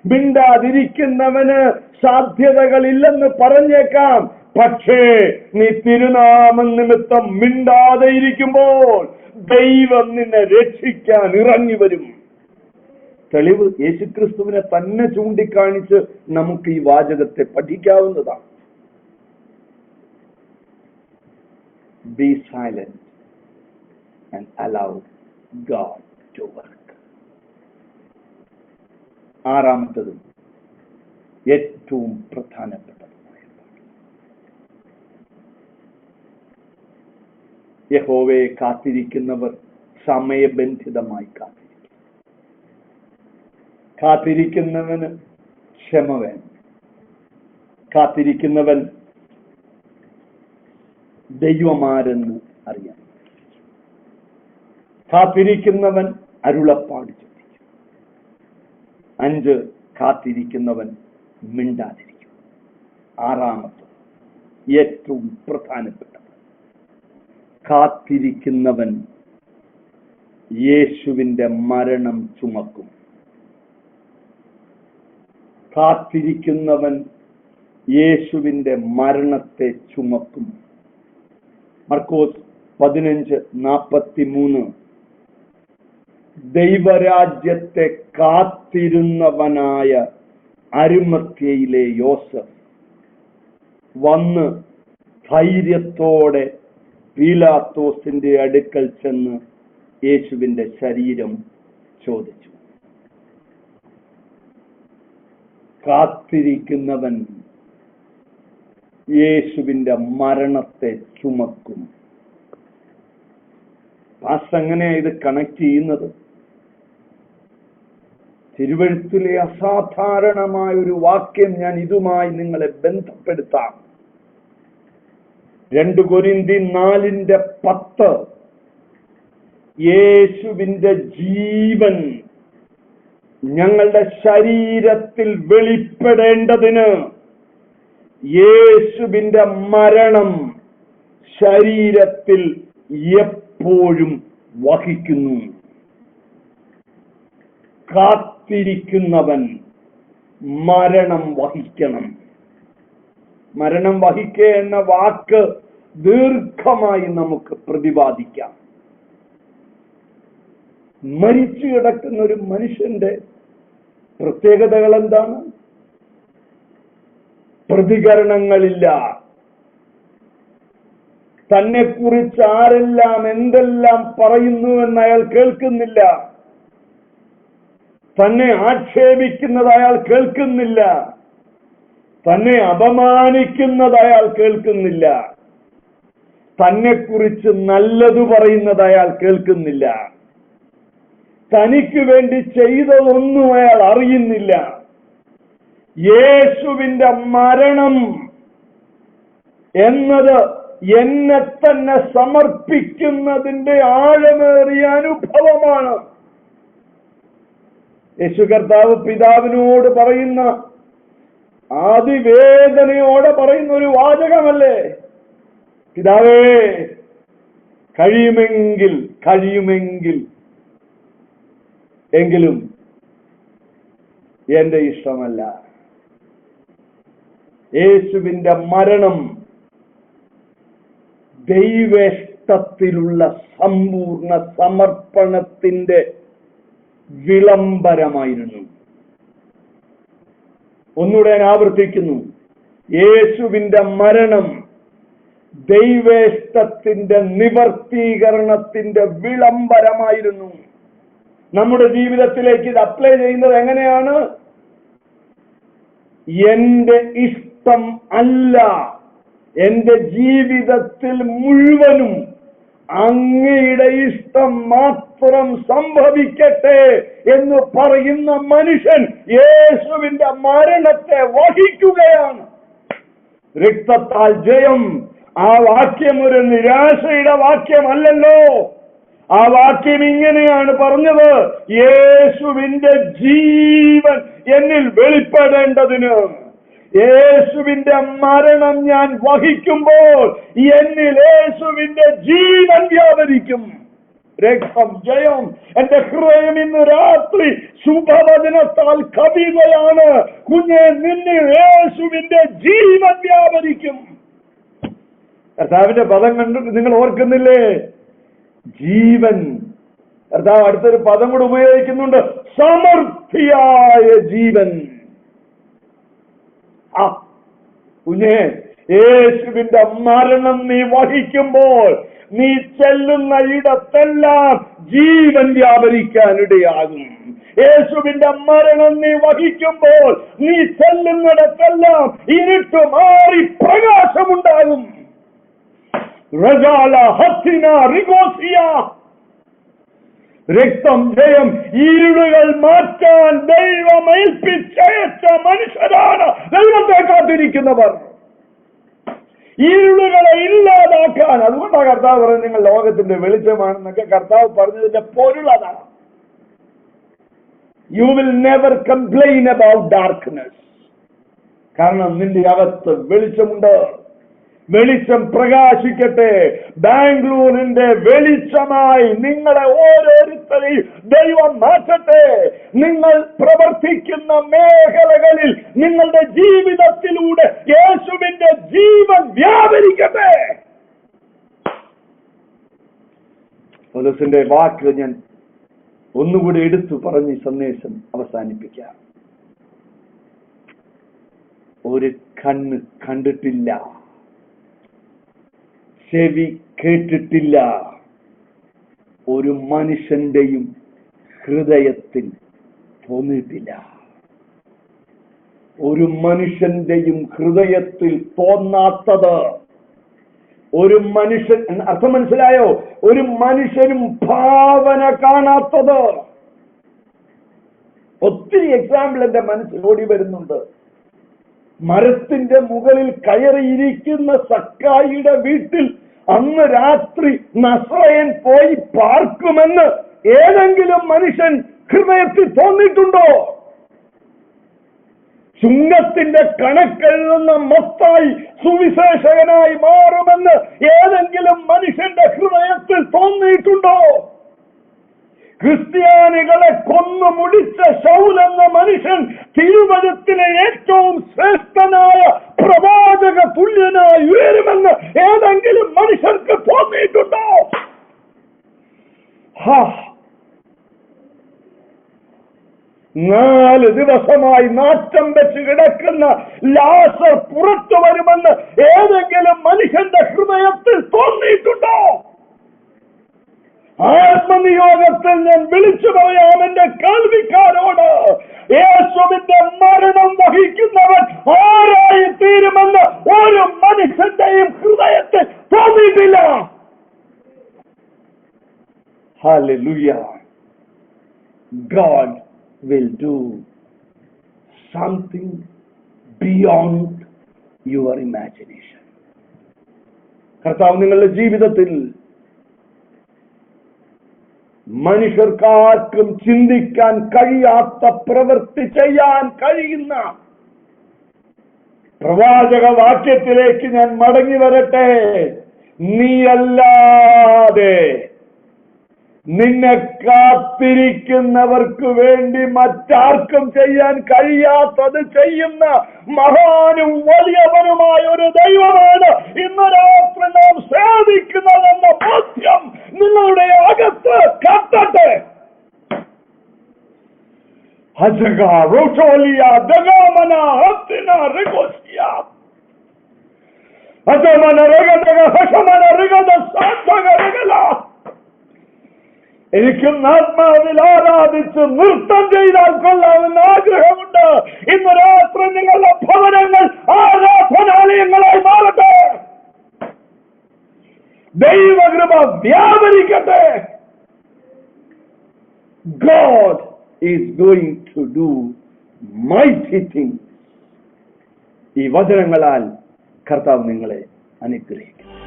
A: മിണ്ടാതിരിക്കുന്നവന് സാധ്യതകളില്ലെന്ന് പറഞ്ഞേക്കാം. പക്ഷേ നീ തിരുനാമം നിമിത്തം മിണ്ടാതെ ഇരിക്കുമ്പോൾ ദൈവം നിന്നെ രക്ഷിക്കാൻ ഇറങ്ങി വരും. തെളിവ് യേശുക്രിസ്തുവിനെ തന്നെ ചൂണ്ടിക്കാണിച്ച് നമുക്ക് ഈ വാചകത്തെ പഠിക്കാവുന്നതാണ്. Be silent and allow God to work. ആറാമത്തതും ഏറ്റവും പ്രധാനപ്പെട്ടതുമായ യഹോവയെ കാത്തിരിക്കുന്നവർ സമയബന്ധിതമായി കാത്തിരിക്കുന്നവന് ക്ഷമ വേണം. കാത്തിരിക്കുന്നവൻ ദൈവമാരെന്ന് അറിയാം. കാത്തിരിക്കുന്നവൻ അരുളപ്പാട് ചോദിക്കും. 5 കാത്തിരിക്കുന്നവൻ മിണ്ടാതിരിക്കും. ആറാമത്തെ ഏറ്റവും പ്രധാനപ്പെട്ടത്, കാത്തിരിക്കുന്നവൻ യേശുവിന്റെ മരണം ചുമക്കും. കാത്തിരിക്കുന്നവൻ യേശുവിന്റെ മരണത്തെ ചുമക്കും. മർക്കോസ് 15:43 ദൈവരാജ്യത്തെ കാത്തിരുന്നവനായ അരിമത്യയിലെ യോസഫ് വന്ന് ധൈര്യത്തോടെ പീലാത്തോസിന്റെ അടുക്കൽ ചെന്ന് യേശുവിന്റെ ശരീരം ചോദിച്ചു. കാത്തിരിക്കുന്നവൻ യേശുവിന്റെ മരണത്തെ ചുമക്കും. പാസ്റ്റർ എങ്ങനെയാ ഇത് കണക്ട് ചെയ്യുന്നത്? തിരുവെഴുത്തിലെ അസാധാരണമായ ഒരു വാക്യം ഞാൻ ഇതുമായി നിങ്ങളെ ബന്ധപ്പെടുത്താം. 2 കൊരിന്ത്യർ 4:10 യേശുവിന്റെ ജീവൻ ഞങ്ങളുടെ ശരീരത്തിൽ വെളിപ്പെടേണ്ടതിന് യേശുവിന്റെ മരണം ശരീരത്തിൽ എപ്പോഴും വഹിക്കുന്നു. കാത്തിരിക്കുന്നവൻ മരണം വഹിക്കണം. മരണം വഹിക്കുക എന്ന വാക്ക് ദീർഘമായി നമുക്ക് പ്രതിപാദിക്കാം. മരിച്ചു കിടക്കുന്ന ഒരു മനുഷ്യന്റെ പ്രത്യേകതകൾ എന്താണ്? പ്രതികരണങ്ങളില്ല. തന്നെ കുറിച്ച് ആരെല്ലാം എന്തെല്ലാം പറയുന്നുവെന്ന് അയാൾ കേൾക്കുന്നില്ല. തന്നെ ആക്ഷേപിക്കുന്നത് അയാൾ കേൾക്കുന്നില്ല. തന്നെ അപമാനിക്കുന്നത് അയാൾ കേൾക്കുന്നില്ല. തന്നെ കുറിച്ച് നല്ലത് പറയുന്നത് അയാൾ കേൾക്കുന്നില്ല. തനിക്ക് വേണ്ടി ചെയ്തതൊന്നും അയാൾ അറിയുന്നില്ല. യേശുവിന്റെ മരണം എന്നത് എന്നെ തന്നെ സമർപ്പിക്കുന്നതിന്റെ ആഴമേറിയ അനുഭവമാണ്. യേശു കർത്താവ് പിതാവിനോട് പറയുന്ന, അതിവേദനയോടെ പറയുന്ന ഒരു വാചകമല്ലേ, പിതാവേ കഴിയുമെങ്കിൽ എങ്കിലും എന്റെ ഇഷ്ടമല്ല. യേശുവിന്റെ മരണം ദൈവേഷ്ടത്തിലുള്ള സമ്പൂർണ്ണ സമർപ്പണത്തിന്റെ വിളംബരമായിരുന്നു. ഒന്നുകൂടെ ഞാൻ ആവർത്തിക്കുന്നു, യേശുവിന്റെ മരണം ദൈവേഷ്ടത്തിന്റെ നിവർത്തീകരണത്തിന്റെ വിളംബരമായിരുന്നു. നമ്മുടെ ജീവിതത്തിലേക്ക് ഇത് അപ്ലൈ ചെയ്യുന്നത് എങ്ങനെയാണ്? എന്റെ ഇഷ്ടം അല്ല, എന്റെ ജീവിതത്തിൽ മുഴുവനും അങ്ങയുടെ ഇഷ്ടം മാത്രം സംഭവിക്കട്ടെ എന്ന് പറയുന്ന മനുഷ്യൻ യേശുവിന്റെ മരണത്തെ വഹിക്കുകയാണ്. രക്തത്താൽ ജയം, ആ വാക്യം ഒരു നിരാശയുടെ വാക്യമല്ലല്ലോ. ആ വാക്യം ഇങ്ങനെയാണ് പറഞ്ഞത്: യേശുവിന്റെ ജീവൻ എന്നിൽ വെളിപ്പെടേണ്ടതിന്. യേശുവിന്റെ മരണം ഞാൻ വഹിക്കുമ്പോൾ എന്നിൽ യേശുവിന്റെ ജീവൻ വ്യാപരിക്കും. രക്തം ജയം. എന്റെ ഹൃദയം ഇന്ന് രാത്രി ശുഭവചനത്താൽ കവിതയാണ്. കുഞ്ഞെ, നിന്നിൽ യേശുവിന്റെ ജീവൻ വ്യാപരിക്കും. കർത്താവിന്റെ പദം കണ്ടിട്ട് നിങ്ങൾ ഓർക്കുന്നില്ലേ? ജീവൻ. കർത്താവ് അടുത്തൊരു പദം കൂടെ ഉപയോഗിക്കുന്നുണ്ട്: സമൃദ്ധിയായ ജീവൻ. കുഞ്ഞെ, യേശുവിന്റെ മരണം നീ വഹിക്കുമ്പോൾ നീ ചെല്ലുന്ന ഇടത്തെല്ലാം ജീവൻ വ്യാപരിക്കാനിടയാകും. യേശുവിന്റെ മരണം നീ വഹിക്കുമ്പോൾ നീ ചെല്ലുന്നിടത്തെല്ലാം ഇരുട്ട് മാറി പ്രകാശമുണ്ടാകും. റജാല ഹത്തിന റിഗോസിയ. രക്തം ജയം. ഇരുളുകൾ മാറ്റാൻ ദൈവം ഏൽപ്പിച്ചയച്ച മനുഷ്യരാണ് ദൈവത്തെ കാത്തിരിക്കുന്നവർ. ഇരുളുകളെ ഇല്ലാതാക്കാൻ. അതുകൊണ്ടാണ് കർത്താവ് പറയുന്നത് നിങ്ങൾ ലോകത്തിന്റെ വെളിച്ചമാണെന്നൊക്കെ കർത്താവ് പറഞ്ഞതിന്റെ പൊരുൾ അതാണ്. You will never complain about darkness. കാരണം നിന്റെ അകത്ത് വെളിച്ചമുണ്ട്. വെളിച്ചം പ്രകാശിക്കട്ടെ. ബാംഗ്ലൂരിന്റെ വെളിച്ചമായി നിങ്ങളെ ഓരോരുത്തരെയും ദൈവം മാറ്റട്ടെ. നിങ്ങൾ പ്രവർത്തിക്കുന്ന മേഖലകളിൽ നിങ്ങളുടെ ജീവിതത്തിലൂടെ യേശുവിന്റെ ജീവൻ വ്യാപരിക്കട്ടെ. പൗലോസിന്റെ വാക്ക് ഞാൻ ഒന്നുകൂടി എടുത്തു പറഞ്ഞ് സന്ദേശം അവസാനിപ്പിക്കാം. ഒരു കണ്ണ് കണ്ടിട്ടില്ല, ചെവി കേട്ടിട്ടില്ല, ഒരു മനുഷ്യന്റെയും ഹൃദയത്തിൽ തോന്നിയിട്ടില്ല. ഒരു മനുഷ്യന്റെയും ഹൃദയത്തിൽ തോന്നാത്തത്, ഒരു മനുഷ്യൻ, അർത്ഥം മനസ്സിലായോ? ഒരു മനുഷ്യനും ഭാവന കാണാത്തത്. ഒത്തിരി എക്സാമ്പിൾ എന്റെ മനസ്സിൽ ഓടി വരുന്നുണ്ട്. മരത്തിന്റെ മുകളിൽ കയറിയിരിക്കുന്ന സക്കായിയുടെ വീട്ടിൽ അന്ന് രാത്രി നസ്രയൻ പോയി പാർക്കുമെന്ന് ഏതെങ്കിലും മനുഷ്യൻ ഹൃദയത്തിൽ തോന്നിയിട്ടുണ്ടോ? ചുങ്കത്തിന്റെ കണക്കെഴുതുന്ന മത്തായി സുവിശേഷകനായി മാറുമെന്ന് ഏതെങ്കിലും മനുഷ്യന്റെ ഹൃദയത്തിൽ തോന്നിയിട്ടുണ്ടോ? ക്രിസ്ത്യാനികളെ കൊന്നു മുടിച്ച ശൗൽ എന്ന മനുഷ്യൻ തിരുവചനത്തിലെ ഏറ്റവും ശ്രേഷ്ഠനായ പ്രവാചക തുല്യനായി ഉയരുമെന്ന് ഏതെങ്കിലും മനുഷ്യർക്ക് തോന്നിയിട്ടുണ്ടോ? 4 ദിവസമായി നാറ്റം വെച്ച് കിടക്കുന്ന ലാസർ പുറത്തു വരുമെന്ന് ഏതെങ്കിലും മനുഷ്യന്റെ ഹൃദയത്തിൽ തോന്നിയിട്ടുണ്ടോ? ആത്മനിയോഗത്തിൽ ഞാൻ വിളിച്ചു പറയാം എന്റെ കേൾവിക്കാരോട്, യേശുവിന്റെ മരണം വഹിക്കുന്നവൻ ആരായി തീരുമെന്ന് ഒരു മനുഷ്യന്റെയും ഹൃദയത്തിൽ തോന്നിയിട്ടില്ല. Hallelujah. God will do something beyond your imagination. കർത്താവ് നിങ്ങളുടെ ജീവിതത്തിൽ മനുഷ്യർക്കാർക്കും ചിന്തിക്കാൻ കഴിയാത്ത പ്രവൃത്തി ചെയ്യാൻ കഴിയുന്ന പ്രവാചക വാക്യത്തിലേക്ക് ഞാൻ മടങ്ങി വരട്ടെ. നീയല്ലാതെ നിന്നെ കാത്തിരിക്കുന്നവർക്ക് വേണ്ടി മറ്റാർക്കും ചെയ്യാൻ കഴിയാത്തത് ചെയ്യുന്ന മഹാനും വലിയവനുമായ ഒരു ദൈവമാണ് ഇന്ന് രാത്രി നാം സേവിക്കുന്നതെന്ന ബോധ്യം നിങ്ങളുടെ അകത്ത് കത്തട്ടെ. എനിക്കും ആത്മാവിൽ ആരാധിച്ച് നൃത്തം ചെയ്താൽ കൊള്ളാമെന്ന് ആഗ്രഹമുണ്ട്. ഇന്ന് രാത്രി നിങ്ങളുടെ ഭവനങ്ങൾ ആരാധനാലയങ്ങളായി മാറട്ടെ. ദൈവകൃപ വ്യാപരിക്കട്ടെ. God is going to do mighty things. ഈ വചനങ്ങളാൽ കർത്താവ് നിങ്ങളെ അനുഗ്രഹിക്കും.